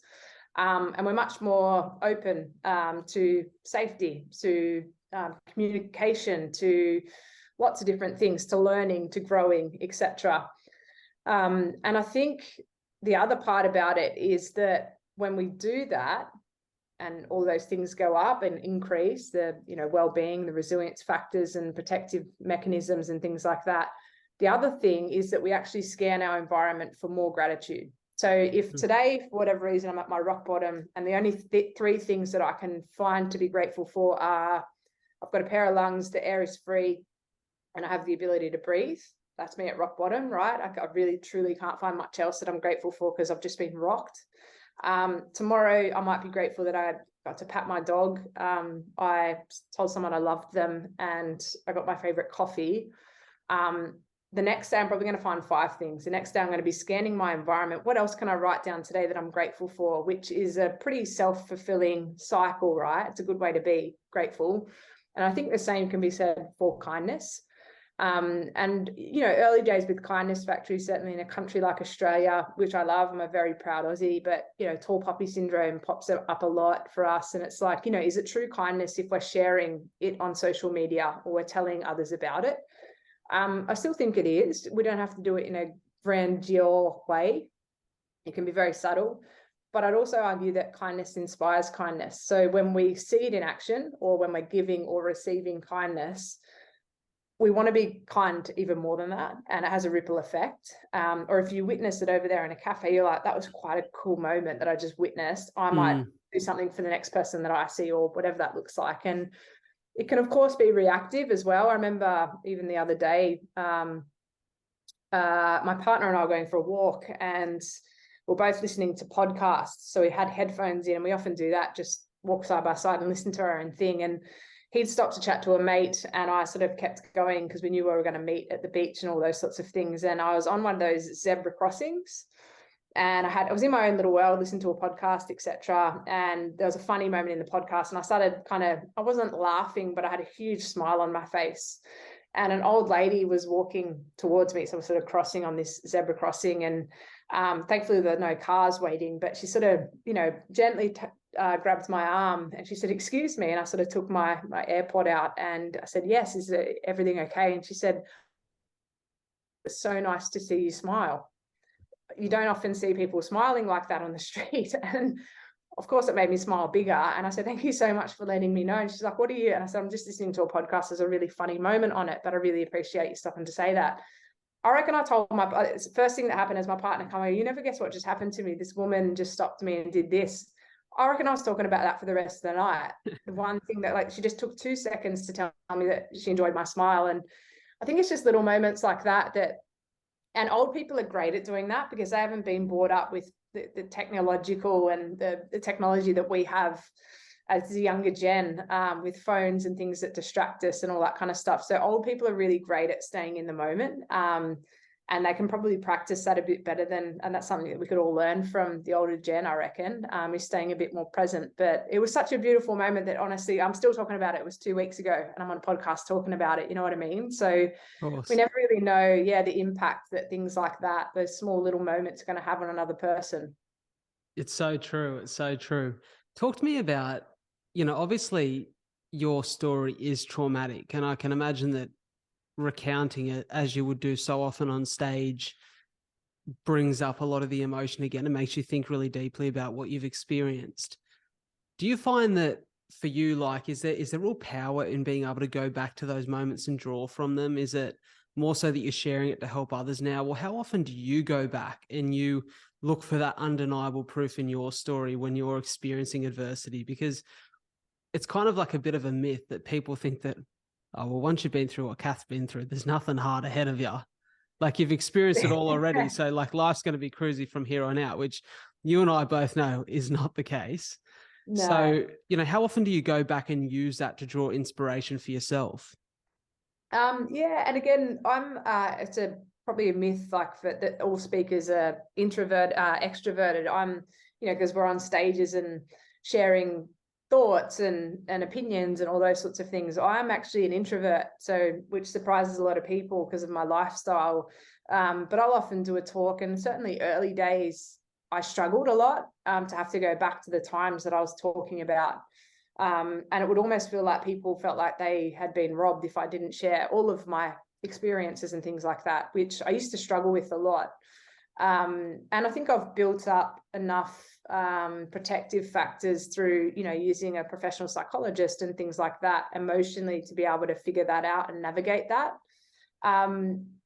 and we're much more open to safety, to communication, to lots of different things, to learning, to growing, etc. And I think the other part about it is that when we do that, and all those things go up and increase, the well-being, the resilience factors and protective mechanisms and things like that. The other thing is that we actually scan our environment for more gratitude. So if today, for whatever reason, I'm at my rock bottom and the only 3 things that I can find to be grateful for are I've got a pair of lungs, the air is free, and I have the ability to breathe. That's me at rock bottom, right? I really, truly can't find much else that I'm grateful for because I've just been rocked. Tomorrow, I might be grateful that I got to pat my dog. I told someone I loved them and I got my favorite coffee. The next day, I'm probably going to find 5 things. The next day, I'm going to be scanning my environment. What else can I write down today that I'm grateful for? Which is a pretty self-fulfilling cycle, right? It's a good way to be grateful. And I think the same can be said for kindness. And, early days with Kindness Factory, certainly in a country like Australia, which I love, I'm a very proud Aussie, but, tall poppy syndrome pops up a lot for us. And it's like, is it true kindness if we're sharing it on social media or we're telling others about it? I still think it is. We don't have to do it in a grandeur way. It can be very subtle. But I'd also argue that kindness inspires kindness. So when we see it in action, or when we're giving or receiving kindness, we want to be kind even more than that, and it has a ripple effect. Or if you witness it over there in a cafe, you're like, that was quite a cool moment that I just witnessed. I might do something for the next person that I see, or whatever that looks like. And it can, of course, be reactive as well. I remember even the other day, my partner and I were going for a walk and we're both listening to podcasts. So we had headphones in, and we often do that, just walk side by side and listen to our own thing. And he'd stopped to chat to a mate, and I sort of kept going because we knew we were going to meet at the beach and all those sorts of things. And I was on one of those zebra crossings, and I was in my own little world, listening to a podcast, etc. And there was a funny moment in the podcast, and I started I wasn't laughing, but I had a huge smile on my face. And an old lady was walking towards me, so I was sort of crossing on this zebra crossing, and thankfully there were no cars waiting, but she sort of, gently grabbed my arm, and she said, "Excuse me," and I sort of took my AirPod out, and I said, "Yes, is everything okay?" And she said, "It's so nice to see you smile. You don't often see people smiling like that on the street." And of course it made me smile bigger. And I said, "Thank you so much for letting me know." And she's like, "What are you?" And I said, "I'm just listening to a podcast. There's a really funny moment on it, but I really appreciate you stopping to say that." I reckon I told it's the first thing that happened as my partner come over, "You never guess what just happened to me. This woman just stopped me and did this." I reckon I was talking about that for the rest of the night. The one thing that she just took 2 seconds to tell me that she enjoyed my smile. And I think it's just little moments like that, and old people are great at doing that because they haven't been brought up with the technological and the technology that we have as the younger gen, with phones and things that distract us and all that kind of stuff. So old people are really great at staying in the moment, and they can probably practice that a bit better and that's something that we could all learn from the older gen, I reckon, is staying a bit more present. But it was such a beautiful moment that honestly, I'm still talking about it. It was 2 weeks ago and I'm on a podcast talking about it. You know what I mean? So we never really know, the impact that things like that, those small little moments are going to have on another person. It's so true. It's so true. Talk to me about, obviously your story is traumatic, and I can imagine that recounting it as you would do so often on stage brings up a lot of the emotion again and makes you think really deeply about what you've experienced. Do you find that for you, is there real power in being able to go back to those moments and draw from them? Is it more so that you're sharing it to help others now? Well, how often do you go back and you look for that undeniable proof in your story when you're experiencing adversity? Because it's kind of like a bit of a myth that people think that, oh, well, once you've been through what Kath's been through, there's nothing hard ahead of you. You've experienced it all already. So life's going to be cruisy from here on out, which you and I both know is not the case. No. So, how often do you go back and use that to draw inspiration for yourself? Yeah. And again, it's probably a myth that all speakers are extroverted. I'm, because we're on stages and sharing thoughts and opinions and all those sorts of things. I'm actually an introvert, which surprises a lot of people because of my lifestyle. But I'll often do a talk, and certainly early days, I struggled a lot to have to go back to the times that I was talking about. And it would almost feel like people felt like they had been robbed if I didn't share all of my experiences and things like that, which I used to struggle with a lot. And I think I've built up enough protective factors through, using a professional psychologist and things like that emotionally to be able to figure that out and navigate that.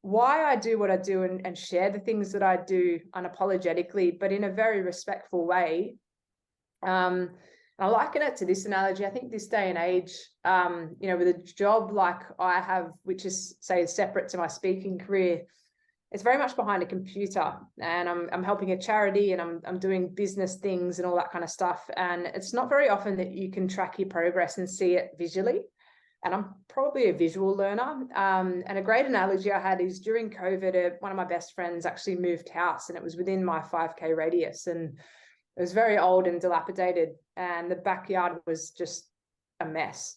Why I do what I do and share the things that I do unapologetically, but in a very respectful way. I liken it to this analogy. I think this day and age, with a job like I have, which is, say, separate to my speaking career, it's very much behind a computer, and I'm helping a charity, and I'm doing business things and all that kind of stuff. And it's not very often that you can track your progress and see it visually. And I'm probably a visual learner. And a great analogy I had is during COVID, one of my best friends actually moved house, and it was within my 5K radius, and it was very old and dilapidated, and the backyard was just a mess.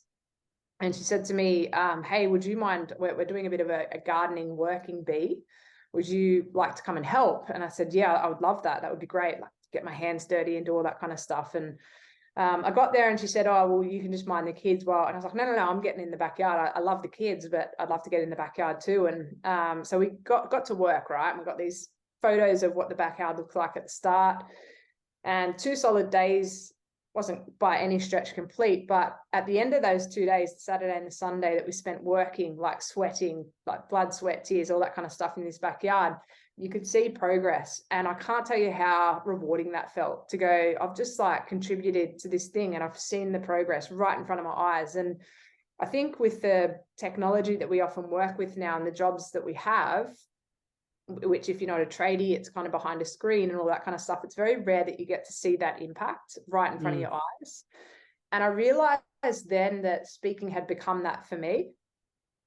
And she said to me, "Hey, would you mind? We're doing a bit of a gardening working bee. Would you like to come and help?" And I said, "Yeah, I would love that. That would be great. Get my hands dirty and do all that kind of stuff." And I got there, and she said, "Oh, well, you can just mind the kids." And I was like, no, I'm getting in the backyard. I love the kids, but I'd love to get in the backyard too. And so we got to work, right? And we got these photos of what the backyard looked like at the start. And 2 solid days wasn't by any stretch complete, but at the end of those 2 days, the Saturday and the Sunday that we spent working, sweating, blood, sweat, tears, all that kind of stuff in this backyard, you could see progress. And I can't tell you how rewarding that felt to go, I've just contributed to this thing, and I've seen the progress right in front of my eyes. And I think with the technology that we often work with now and the jobs that we have, which if you're not a tradie, it's kind of behind a screen and all that kind of stuff, it's very rare that you get to see that impact right in front of your eyes. And I realized then that speaking had become that for me,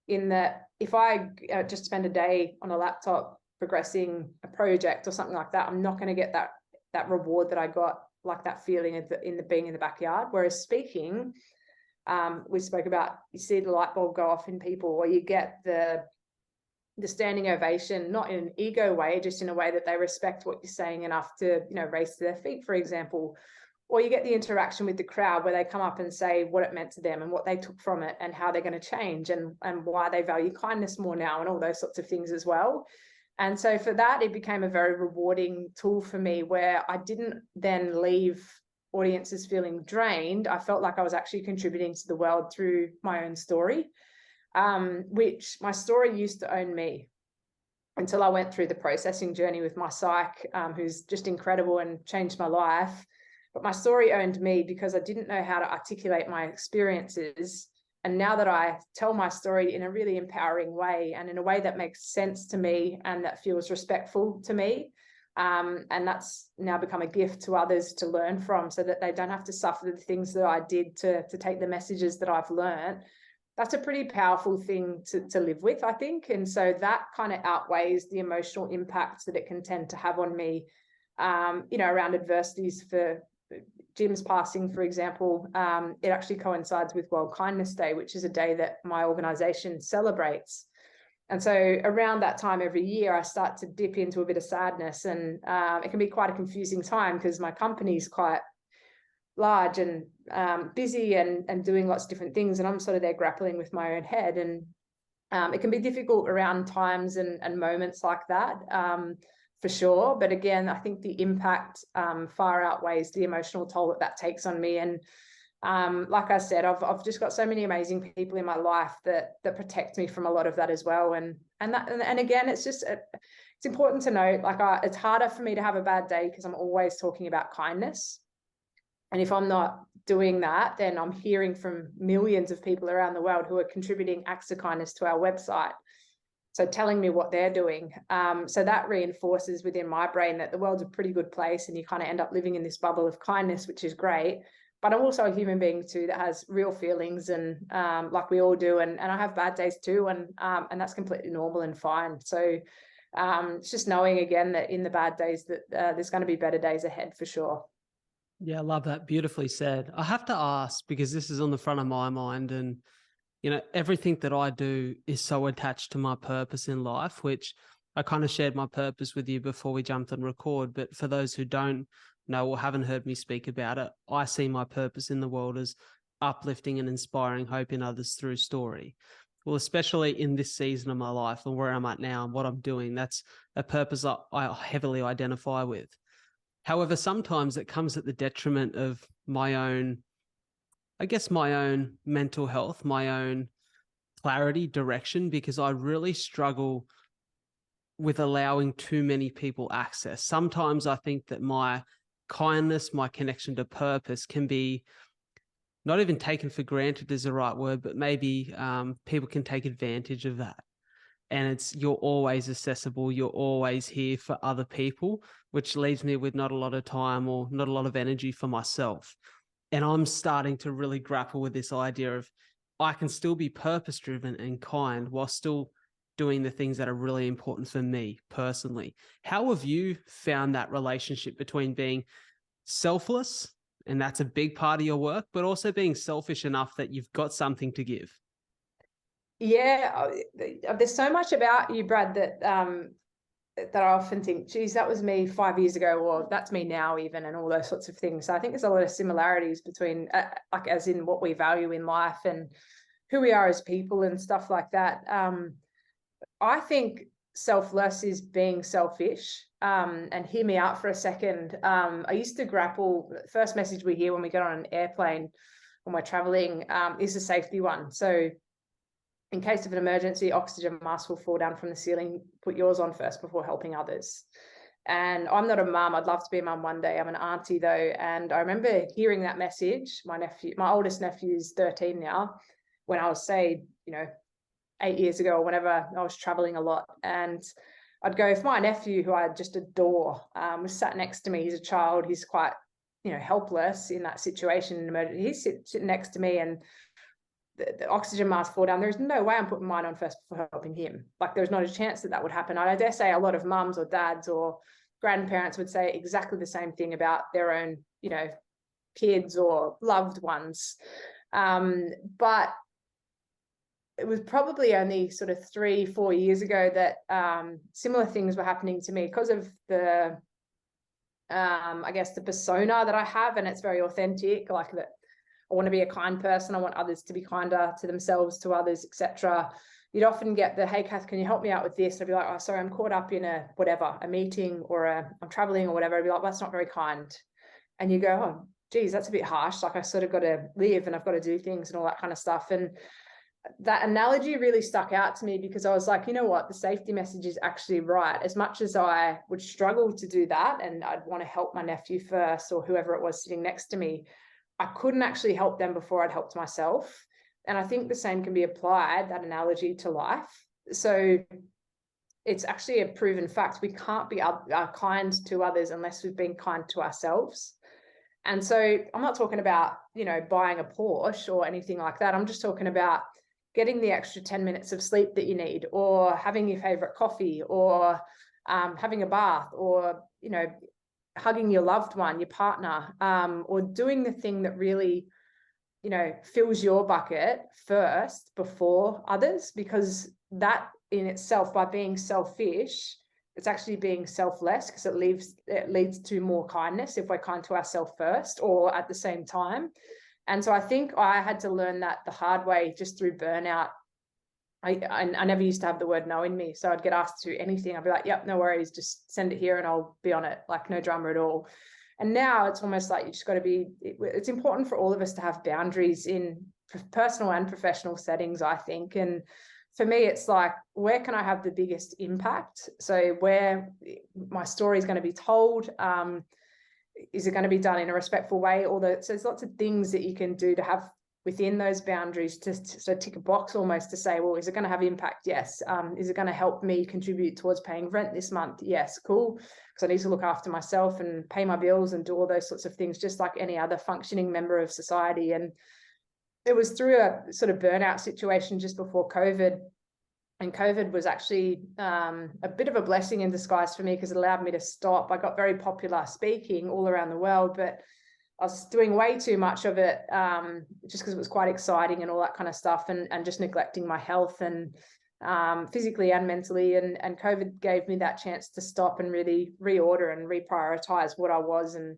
in that if I just spend a day on a laptop progressing a project or something like that, I'm not going to get that reward that I got, like that feeling of being in the backyard. Whereas speaking, we spoke about, you see the light bulb go off in people, or you get the standing ovation, not in an ego way, just in a way that they respect what you're saying enough to, raise to their feet, for example. Or you get the interaction with the crowd where they come up and say what it meant to them and what they took from it and how they're going to change and why they value kindness more now and all those sorts of things as well. And so for that, it became a very rewarding tool for me, where I didn't then leave audiences feeling drained. I felt like I was actually contributing to the world through my own story, which my story used to own me until I went through the processing journey with my psych, who's just incredible and changed my life. But my story owned me because I didn't know how to articulate my experiences. And now that I tell my story in a really empowering way and in a way that makes sense to me and that feels respectful to me, and that's now become a gift to others to learn from, so that they don't have to suffer the things that I did to take the messages that I've learned. That's a pretty powerful thing to live with, I think. And so that kind of outweighs the emotional impact that it can tend to have on me, around adversities. For Jim's passing, for example, it actually coincides with World Kindness Day, which is a day that my organization celebrates. And so around that time every year, I start to dip into a bit of sadness, and it can be quite a confusing time because my company's quite large and busy and doing lots of different things, and I'm sort of there grappling with my own head. And it can be difficult around times and moments like that, for sure. But again, I think the impact far outweighs the emotional toll that takes on me. And like I said, I've just got so many amazing people in my life that protect me from a lot of that as well. And again, it's important to note, like, it's harder for me to have a bad day because I'm always talking about kindness. And if I'm not doing that, then I'm hearing from millions of people around the world who are contributing acts of kindness to our website. So telling me what they're doing. So that reinforces within my brain that the world's a pretty good place, and you kind of end up living in this bubble of kindness, which is great. But I'm also a human being too that has real feelings, and like we all do. And I have bad days too. And that's completely normal and fine. So it's just knowing, again, that in the bad days that there's going to be better days ahead for sure. Yeah, I love that. Beautifully said. I have to ask, because this is on the front of my mind, and everything that I do is so attached to my purpose in life, which I kind of shared my purpose with you before we jumped on record. But for those who don't know or haven't heard me speak about it, I see my purpose in the world as uplifting and inspiring hope in others through story. Well, especially in this season of my life and where I'm at now and what I'm doing, that's a purpose I heavily identify with. However, sometimes it comes at the detriment of my own mental health, my own clarity, direction, because I really struggle with allowing too many people access. Sometimes I think that my kindness, my connection to purpose can be not even taken for granted is the right word, but maybe people can take advantage of that. And you're always accessible, you're always here for other people, which leaves me with not a lot of time or not a lot of energy for myself. And I'm starting to really grapple with this idea of I can still be purpose-driven and kind while still doing the things that are really important for me personally. How have you found that relationship between being selfless, and that's a big part of your work, but also being selfish enough that you've got something to give? Yeah, there's so much about you, Brad, that I often think, geez, that was me 5 years ago, or that's me now even, and all those sorts of things. So I think there's a lot of similarities between, like, as in what we value in life and who we are as people and stuff like that. I think selfless is being selfish. And hear me out for a second. I used to grapple, the first message we hear when we get on an airplane when we're traveling is a safety one. So in case of an emergency, oxygen mask will fall down from the ceiling. Put yours on first before helping others. And I'm not a mum. I'd love to be a mum one day. I'm an auntie though. And I remember hearing that message. My oldest nephew's 13 now, when I was, say, 8 years ago or whenever, I was traveling a lot. And I'd go, if my nephew, who I just adore, was sat next to me, he's a child, he's quite helpless in that situation in emergency. He's sitting next to me and the oxygen mask fall down. There's no way I'm putting mine on first before helping him. Like, there's not a chance that would happen. I dare say a lot of mums or dads or grandparents would say exactly the same thing about their own, kids or loved ones. But it was probably only sort of 3-4 years ago that similar things were happening to me because of the, I guess, the persona that I have, and it's very authentic, like that I want to be a kind person. I want others to be kinder to themselves, to others, etc. You'd often get the, hey, Kath, can you help me out with this? I'd be like, oh, sorry, I'm caught up in a meeting or I'm traveling or whatever. I'd be like, well, that's not very kind. And you go, oh, geez, that's a bit harsh. Like, I sort of got to live and I've got to do things and all that kind of stuff. And that analogy really stuck out to me because I was like, you know what, the safety message is actually right. As much as I would struggle to do that and I'd want to help my nephew first or whoever it was sitting next to me, I couldn't actually help them before I'd helped myself. And I think the same can be applied, that analogy, to life. So it's actually a proven fact. We can't be kind to others unless we've been kind to ourselves. And so I'm not talking about, buying a Porsche or anything like that. I'm just talking about getting the extra 10 minutes of sleep that you need, or having your favorite coffee, or having a bath, or, hugging your loved one, your partner, or doing the thing that really, fills your bucket first before others, because that in itself, by being selfish, it's actually being selfless, because it leads to more kindness if we're kind to ourselves first or at the same time. And so I think I had to learn that the hard way just through burnout. I never used to have the word no in me. So I'd get asked to do anything. I'd be like, yep, no worries. Just send it here and I'll be on it. Like, no drama at all. And now it's almost like you just got to be, it's important for all of us to have boundaries in personal and professional settings, I think. And for me, it's like, where can I have the biggest impact? So where my story is going to be told, is it going to be done in a respectful way? So there's lots of things that you can do to have within those boundaries to tick a box almost to say, well, is it going to have impact? Yes. Is it going to help me contribute towards paying rent this month? Yes. Cool. Because I need to look after myself and pay my bills and do all those sorts of things, just like any other functioning member of society. And it was through a sort of burnout situation just before COVID. And COVID was actually a bit of a blessing in disguise for me, because it allowed me to stop. I got very popular speaking all around the world, but I was doing way too much of it just because it was quite exciting and all that kind of stuff, and just neglecting my health and physically and mentally. And COVID gave me that chance to stop and really reorder and reprioritize what I was and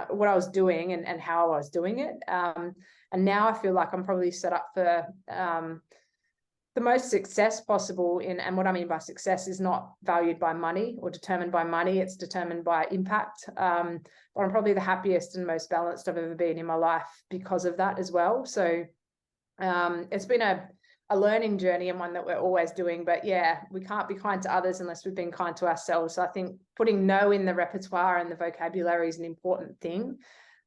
what I was doing and how I was doing it. And now I feel like I'm probably set up for the most success possible and what I mean by success is not valued by money or determined by money. It's determined by impact. But I'm probably the happiest and most balanced I've ever been in my life because of that as well. So it's been a learning journey, and one that we're always doing. But yeah, we can't be kind to others unless we've been kind to ourselves. So I think putting no in the repertoire and the vocabulary is an important thing.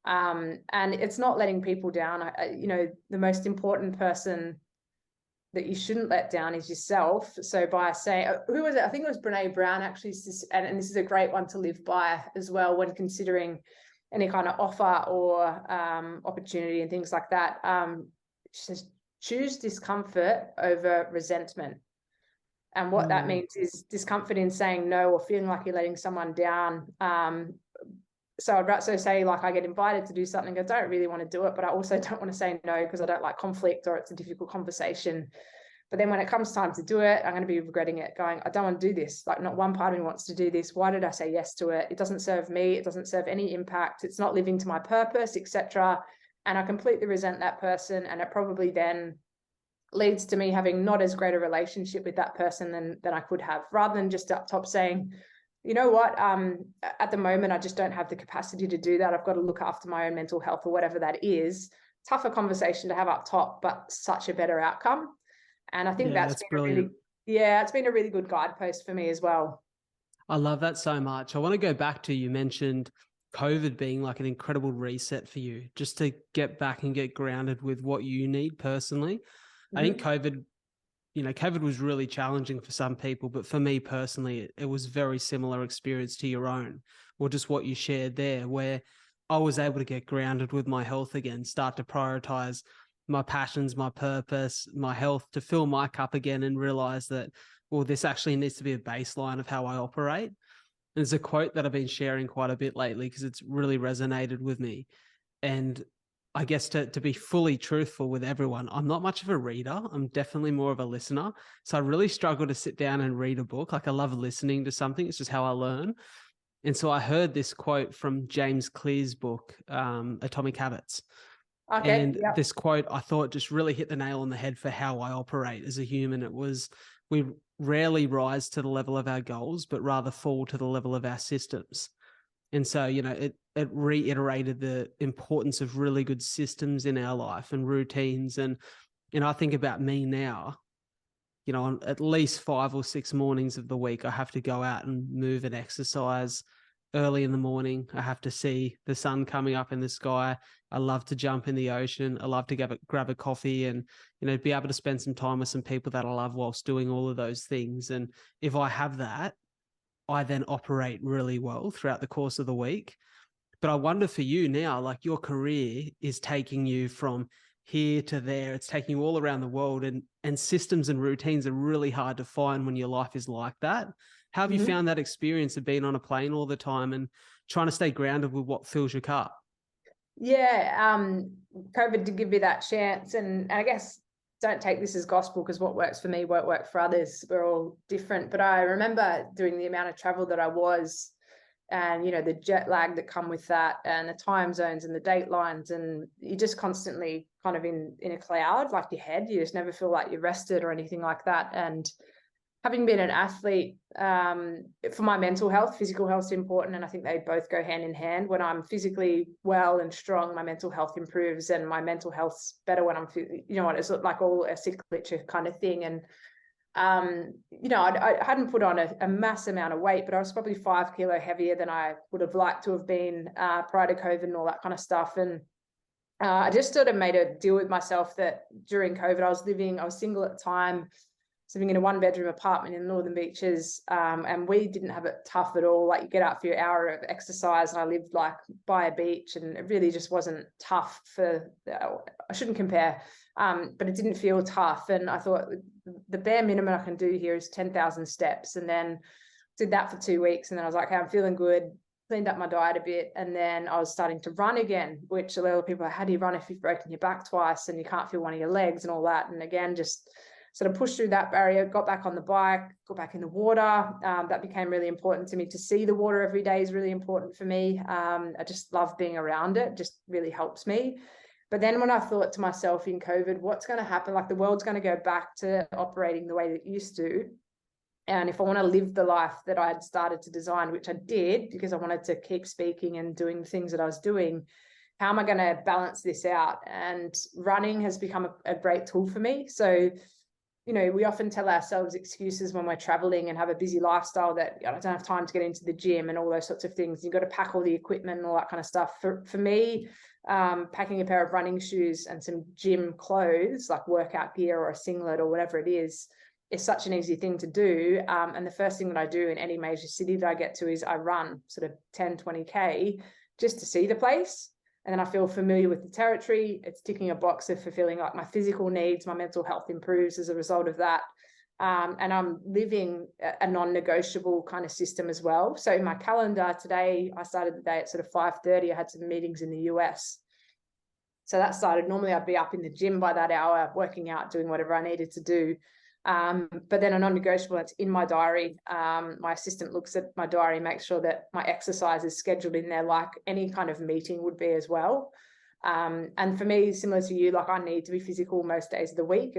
And it's not letting people down. The most important person that you shouldn't let down is yourself. So by saying, who was it? I think it was Brene Brown actually, and this is a great one to live by as well when considering any kind of offer or opportunity and things like that. She says, choose discomfort over resentment. And what that means is discomfort in saying no or feeling like you're letting someone down. So I'd rather say, like, I get invited to do something, I don't really want to do it, but I also don't want to say no because I don't like conflict or it's a difficult conversation. But then when it comes time to do it, I'm going to be regretting it, going, I don't want to do this. Like, not one part of me wants to do this. Why did I say yes to it? It doesn't serve me. It doesn't serve any impact. It's not living to my purpose, etc. And I completely resent that person. And it probably then leads to me having not as great a relationship with that person than I could have, rather than just up top saying, you know what, at the moment, I just don't have the capacity to do that. I've got to look after my own mental health or whatever that is. Tougher conversation to have up top, but such a better outcome. And I think that's been brilliant. It's been a really good guidepost for me as well. I love that so much. I want to go back to, you mentioned COVID being like an incredible reset for you, just to get back and get grounded with what you need personally. Mm-hmm. I think COVID was really challenging for some people, but for me personally, it was very similar experience to your own, or just what you shared there, where I was able to get grounded with my health again, start to prioritize my passions, my purpose, my health, to fill my cup again, and realize that, well, this actually needs to be a baseline of how I operate. There's a quote that I've been sharing quite a bit lately because it's really resonated with me. And I guess to be fully truthful with everyone, I'm not much of a reader. I'm definitely more of a listener. So I really struggle to sit down and read a book. Like, I love listening to something. It's just how I learn. And so I heard this quote from James Clear's book, Atomic Habits. Okay, And yeah. this quote, I thought, just really hit the nail on the head for how I operate as a human. It was, we rarely rise to the level of our goals, but rather fall to the level of our systems. And so, it reiterated the importance of really good systems in our life and routines. And I think about me now, on at least 5 or 6 mornings of the week, I have to go out and move and exercise early in the morning. I have to see the sun coming up in the sky. I love to jump in the ocean. I love to grab a coffee and, be able to spend some time with some people that I love whilst doing all of those things. And if I have that, I then operate really well throughout the course of the week. But I wonder for you now, like, your career is taking you from here to there. It's taking you all around the world, and systems and routines are really hard to find when your life is like that. How have you Mhm. found that experience of being on a plane all the time and trying to stay grounded with what fills your cup? Yeah, COVID did give me that chance, and I guess don't take this as gospel, because what works for me won't work for others. We're all different. But I remember doing the amount of travel that I was, and the jet lag that come with that, and the time zones and the date lines, and you're just constantly kind of in a cloud, like your head. You just never feel like you're rested or anything like that. And having been an athlete, for my mental health, physical health is important, and I think they both go hand in hand. When I'm physically well and strong, my mental health improves, and my mental health's better when I'm, it's like all a cyclic kind of thing. And I hadn't put on a mass amount of weight, but I was probably 5 kilo heavier than I would have liked to have been prior to COVID and all that kind of stuff. And I just sort of made a deal with myself that during COVID, I was single at the time, living in a 1-bedroom apartment in the Northern Beaches, and we didn't have it tough at all. Like, you get out for your hour of exercise, and I lived like by a beach, and it really just wasn't tough I shouldn't compare, but it didn't feel tough. And I thought, the bare minimum I can do here is 10,000 steps. And then did that for 2 weeks, and then I was like, hey, I'm feeling good. Cleaned up my diet a bit, and then I was starting to run again, which a lot of people are like, how do you run if you've broken your back twice and you can't feel one of your legs and all that? And again, just sort of pushed through that barrier, got back on the bike, got back in the water. That became really important to me. To see the water every day is really important for me. I just love being around it, just really helps me. But then when I thought to myself in COVID, what's going to happen? Like, the world's going to go back to operating the way that it used to. And if I want to live the life that I had started to design, which I did because I wanted to keep speaking and doing the things that I was doing, how am I going to balance this out? And running has become a great tool for me. So, we often tell ourselves excuses when we're traveling and have a busy lifestyle, that I don't have time to get into the gym and all those sorts of things. You've got to pack all the equipment and all that kind of stuff. For me, packing a pair of running shoes and some gym clothes, like workout gear or a singlet or whatever it is such an easy thing to do. And the first thing that I do in any major city that I get to is I run sort of 10, 20K just to see the place. And then I feel familiar with the territory. It's ticking a box of fulfilling like my physical needs. My mental health improves as a result of that. And I'm living a non-negotiable kind of system as well. So in my calendar today, I started the day at sort of 5:30. I had some meetings in the US. So that started, normally I'd be up in the gym by that hour, working out, doing whatever I needed to do. But then a non-negotiable, it's in my diary. My assistant looks at my diary, makes sure that my exercise is scheduled in there like any kind of meeting would be as well. And for me, similar to you, like, I need to be physical most days of the week.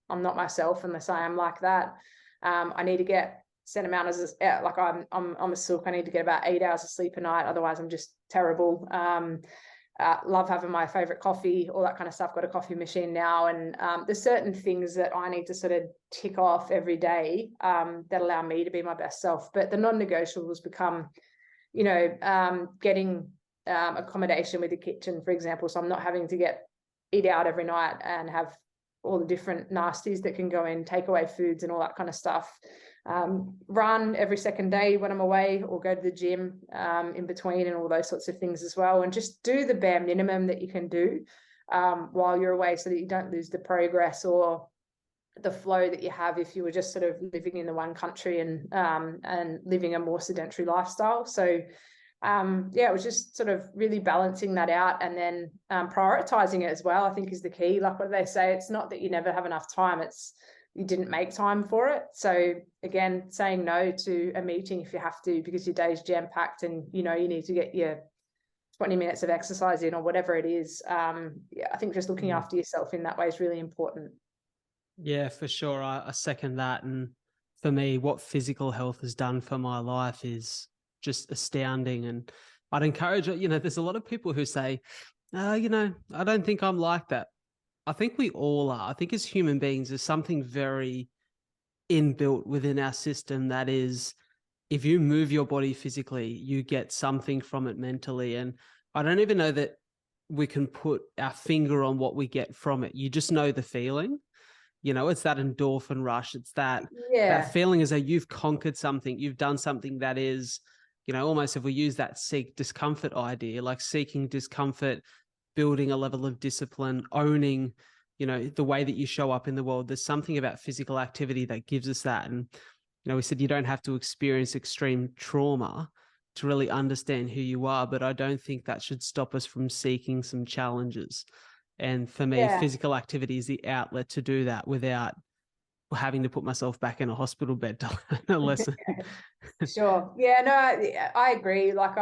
I'm not myself unless I am like that. I need to get set amount as like I'm a silk. I need to get about 8 hours of sleep a night. Otherwise I'm just terrible. Love having my favorite coffee, all that kind of stuff. Got a coffee machine now. And there's certain things that I need to sort of tick off every day that allow me to be my best self. But the non-negotiables become, getting accommodation with the kitchen, for example. So I'm not having to eat out every night and have all the different nasties that can go in, takeaway foods and all that kind of stuff. run every second day when I'm away, or go to the gym in between, and all those sorts of things as well. And just do the bare minimum that you can do while you're away, so that you don't lose the progress or the flow that you have if you were just sort of living in the one country and living a more sedentary lifestyle. So it was just sort of really balancing that out, and then prioritizing it as well, I think, is the key. Like what they say, it's not that you never have enough time, it's you didn't make time for it. So again, saying no to a meeting if you have to, because your day's jam-packed and you need to get your 20 minutes of exercise in, or whatever it is. I think just looking after yourself in that way is really important. Yeah, for sure. I second that. And for me, what physical health has done for my life is just astounding. And I'd encourage, there's a lot of people who say, I don't think I'm like that. I think we all are. I think as human beings, there's something very inbuilt within our system that is, if you move your body physically, you get something from it mentally. And I don't even know that we can put our finger on what we get from it. You just know the feeling. It's that endorphin rush. It's that feeling as though you've conquered something. You've done something that is, almost, if we use that seek discomfort idea, like seeking discomfort, building a level of discipline, owning, the way that you show up in the world. There's something about physical activity that gives us that. And, we said you don't have to experience extreme trauma to really understand who you are, but I don't think that should stop us from seeking some challenges. And for me, physical activity is the outlet to do that without having to put myself back in a hospital bed to learn a lesson. Sure. Yeah, no, I agree. Like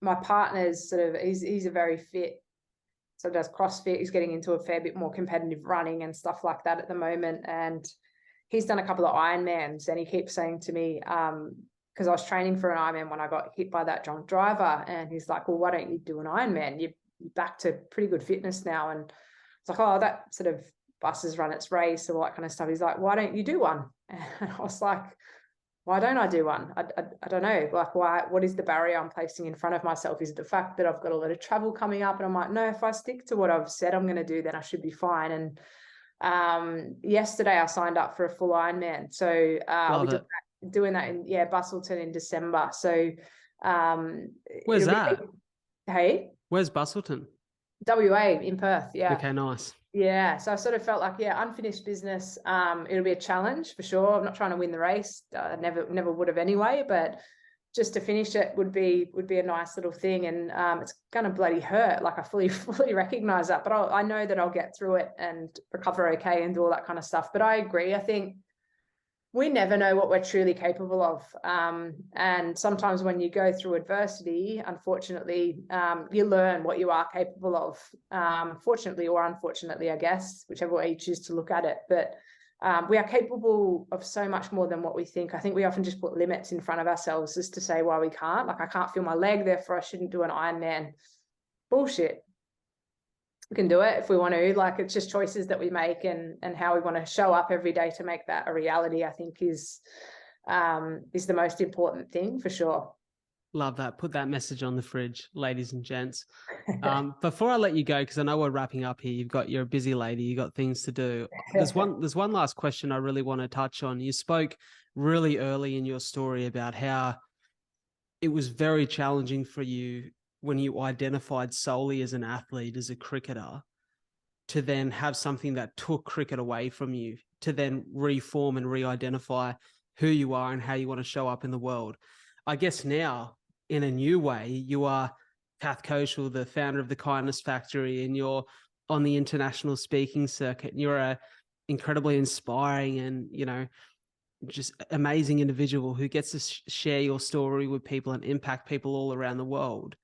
my partner's sort of, he's a very fit, so does CrossFit. He's getting into a fair bit more competitive running and stuff like that at the moment. And he's done a couple of Ironmans, and he keeps saying to me, because I was training for an Ironman when I got hit by that drunk driver, and he's like, well, why don't you do an Ironman? You're back to pretty good fitness now. And it's like, oh, that sort of bus has run its race and all that kind of stuff. He's like, why don't you do one? And I was like, why don't I do one? I don't know. Like, why? What is the barrier I'm placing in front of myself? Is it the fact that I've got a lot of travel coming up? And I'm like, no, if I stick to what I've said I'm going to do, then I should be fine. And yesterday I signed up for a full Ironman. So I'll be doing that in Busselton in December. So where's that? Hey? Where's Busselton? WA in Perth. Yeah. Okay, nice. Yeah. So I sort of felt like, unfinished business. It'll be a challenge for sure. I'm not trying to win the race. I never would have anyway, but just to finish it would be a nice little thing. And it's going to bloody hurt. Like I fully recognize that, but I know that I'll get through it and recover okay and do all that kind of stuff. But I agree. I think we never know what we're truly capable of. And sometimes when you go through adversity, unfortunately, you learn what you are capable of, fortunately or unfortunately, I guess, whichever way you choose to look at it. But we are capable of so much more than what we think. I think we often just put limits in front of ourselves just to say why we can't. Like, I can't feel my leg, therefore I shouldn't do an Ironman. Bullshit. We can do it if we want to. Like, it's just choices that we make and how we want to show up every day to make that a reality, I think is the most important thing for sure. Love that. Put that message on the fridge, ladies and gents. Before I let you go, because I know we're wrapping up here, you're a busy lady, you got things to do. There's one last question I really want to touch on. You spoke really early in your story about how it was very challenging for you when you identified solely as an athlete, as a cricketer, to then have something that took cricket away from you, to then reform and re-identify who you are and how you want to show up in the world. I guess now, in a new way, you are Kath Koschel, the founder of the Kindness Factory, and you're on the international speaking circuit. And you're a incredibly inspiring and, just amazing individual who gets to share your story with people and impact people all around the world.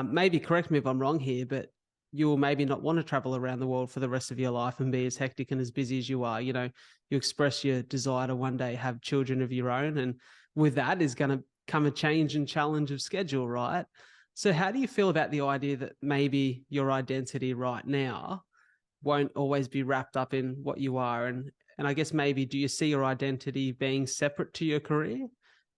Maybe correct me if I'm wrong here, but you will maybe not want to travel around the world for the rest of your life and be as hectic and as busy as you are. You express your desire to one day have children of your own. And with that is going to come a change and challenge of schedule, right? So how do you feel about the idea that maybe your identity right now won't always be wrapped up in what you are? And I guess maybe, do you see your identity being separate to your career?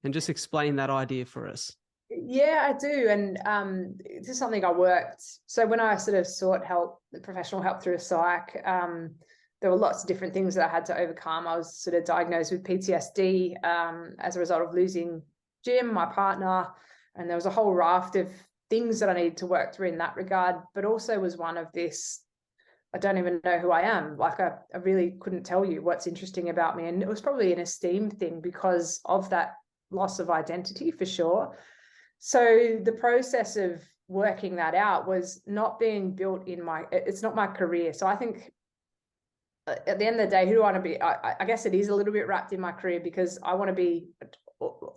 And just explain that idea for us. Yeah, I do. And this is something I worked. So when I sort of sought help, professional help through a psych, there there were lots of different things that I had to overcome. I was sort of diagnosed with PTSD as a result of losing Jim, my partner, and there was a whole raft of things that I needed to work through in that regard, but also was one of this, I don't even know who I am. Like I really couldn't tell you what's interesting about me. And it was probably an esteem thing because of that loss of identity for sure. So the process of working that out was not being built in it's not my career. So I think at the end of the day, who do I want to be? I guess it is a little bit wrapped in my career because I want to be,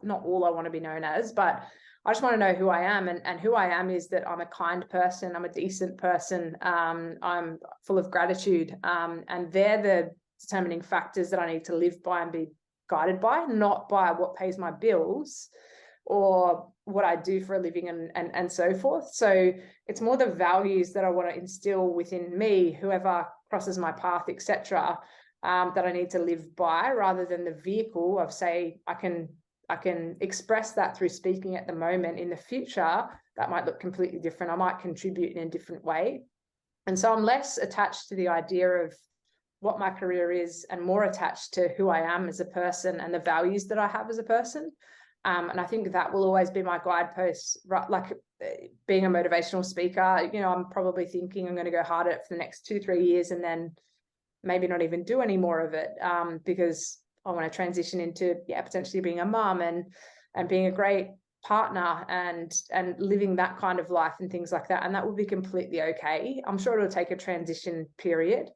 not all I want to be known as, but I just want to know who I am. And who I am is that I'm a kind person. I'm a decent person. I'm full of gratitude. And they're the determining factors that I need to live by and be guided by, not by what pays my bills or what I do for a living and so forth. So it's more the values that I want to instill within me, whoever crosses my path, etc., that I need to live by, rather than the vehicle of, say, I can express that through speaking at the moment. In the future, that might look completely different. I might contribute in a different way. And so I'm less attached to the idea of what my career is and more attached to who I am as a person and the values that I have as a person. And I think that will always be my guidepost, right? Like being a motivational speaker, I'm probably thinking I'm going to go hard at it for the next 2-3 years and then maybe not even do any more of it, because I want to transition into potentially being a mum and being a great partner and living that kind of life and things like that. And that will be completely okay. I'm sure it'll take a transition period.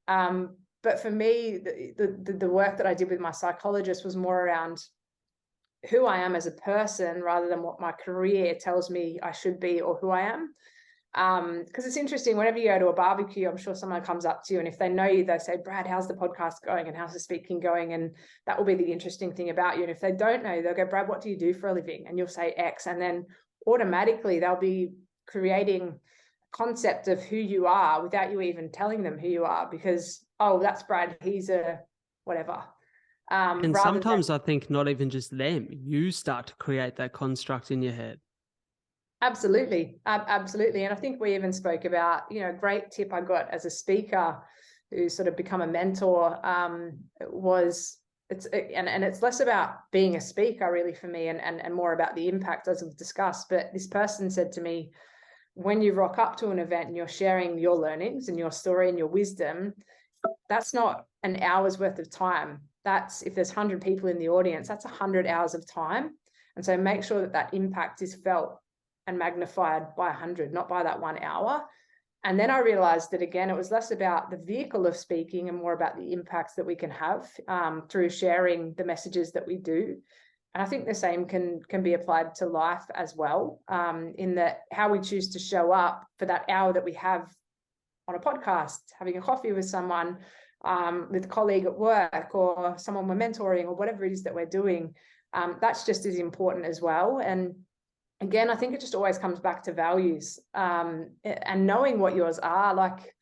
But for me, the work that I did with my psychologist was more around who I am as a person rather than what my career tells me I should be or who I am. Because it's interesting, whenever you go to a barbecue, I'm sure someone comes up to you, and if they know you, they say, Brad, how's the podcast going and how's the speaking going? And that will be the interesting thing about you. And if they don't know, they'll go, Brad, what do you do for a living? And you'll say X, and then automatically they'll be creating a concept of who you are without you even telling them who you are, because, oh, that's Brad, he's a whatever. And sometimes I think not even just them, you start to create that construct in your head. Absolutely. Absolutely. And I think we even spoke about, a great tip I got as a speaker who's sort of become a mentor, it's less about being a speaker really for me and more about the impact, as we've discussed. But this person said to me, when you rock up to an event and you're sharing your learnings and your story and your wisdom, that's not an hour's worth of time. That's, if there's 100 people in the audience, that's 100 hours of time. And so make sure that impact is felt and magnified by 100, not by that 1 hour. And then I realized that, again, it was less about the vehicle of speaking and more about the impacts that we can have through sharing the messages that we do. And I think the same can be applied to life as well, in that how we choose to show up for that hour that we have on a podcast, having a coffee with someone, with a colleague at work, or someone we're mentoring, or whatever it is that we're doing. That's just as important as well. And again, I think it just always comes back to values, and knowing what yours are. Like,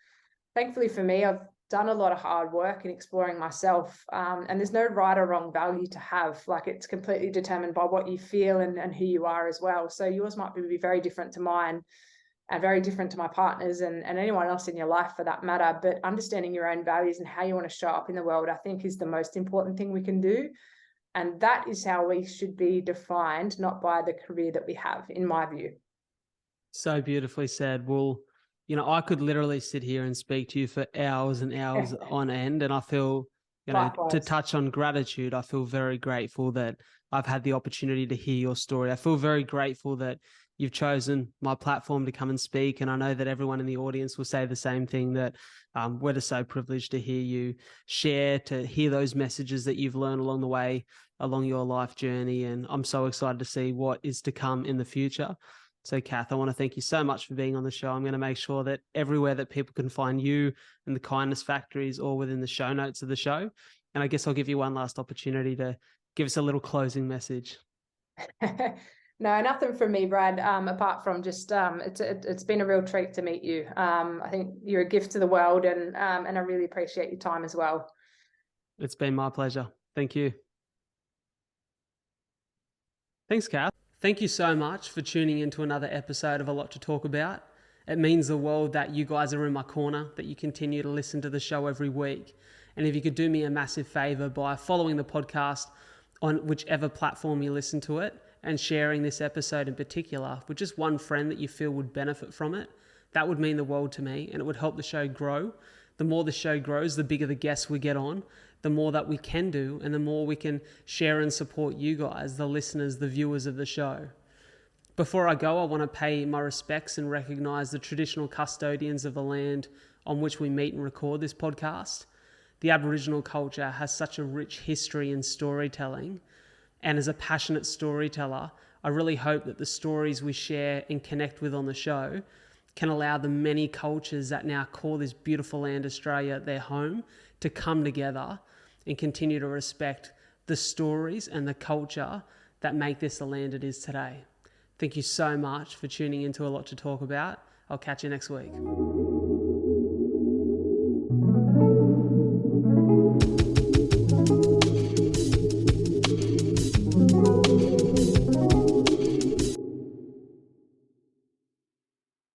thankfully for me, I've done a lot of hard work in exploring myself, and there's no right or wrong value to have. Like, it's completely determined by what you feel and who you are as well. So yours might be very different to mine, and very different to my partners and anyone else in your life for that matter. But understanding your own values and how you want to show up in the world, I think, is the most important thing we can do. And that is how we should be defined, not by the career that we have, in my view. So beautifully said. Well, I could literally sit here and speak to you for hours and hours on end. And I feel, to touch on gratitude, I feel very grateful that I've had the opportunity to hear your story. I feel very grateful that you've chosen my platform to come and speak. And I know that everyone in the audience will say the same thing, that we're just so privileged to hear you share, to hear those messages that you've learned along the way, along your life journey. And I'm so excited to see what is to come in the future. So, Kath, I want to thank you so much for being on the show. I'm going to make sure that everywhere that people can find you and the Kindness Factory is all within the show notes of the show. And I guess I'll give you one last opportunity to give us a little closing message. No, nothing from me, Brad, apart from just it's been a real treat to meet you. I think you're a gift to the world, and I really appreciate your time as well. It's been my pleasure. Thank you. Thanks, Kath. Thank you so much for tuning into another episode of A Lot to Talk About. It means the world that you guys are in my corner, that you continue to listen to the show every week. And if you could do me a massive favor by following the podcast on whichever platform you listen to it and sharing this episode in particular with just one friend that you feel would benefit from it, that would mean the world to me, and it would help the show grow. The more the show grows, the bigger the guests we get on, the more that we can do, and the more we can share and support you guys, the listeners, the viewers of the show. Before I go, I want to pay my respects and recognize the traditional custodians of the land on which we meet and record this podcast. The Aboriginal culture has such a rich history in storytelling, and as a passionate storyteller, I really hope that the stories we share and connect with on the show can allow the many cultures that now call this beautiful land Australia their home to come together and continue to respect the stories and the culture that make this the land it is today. Thank you so much for tuning into A Lot to Talk About. I'll catch you next week.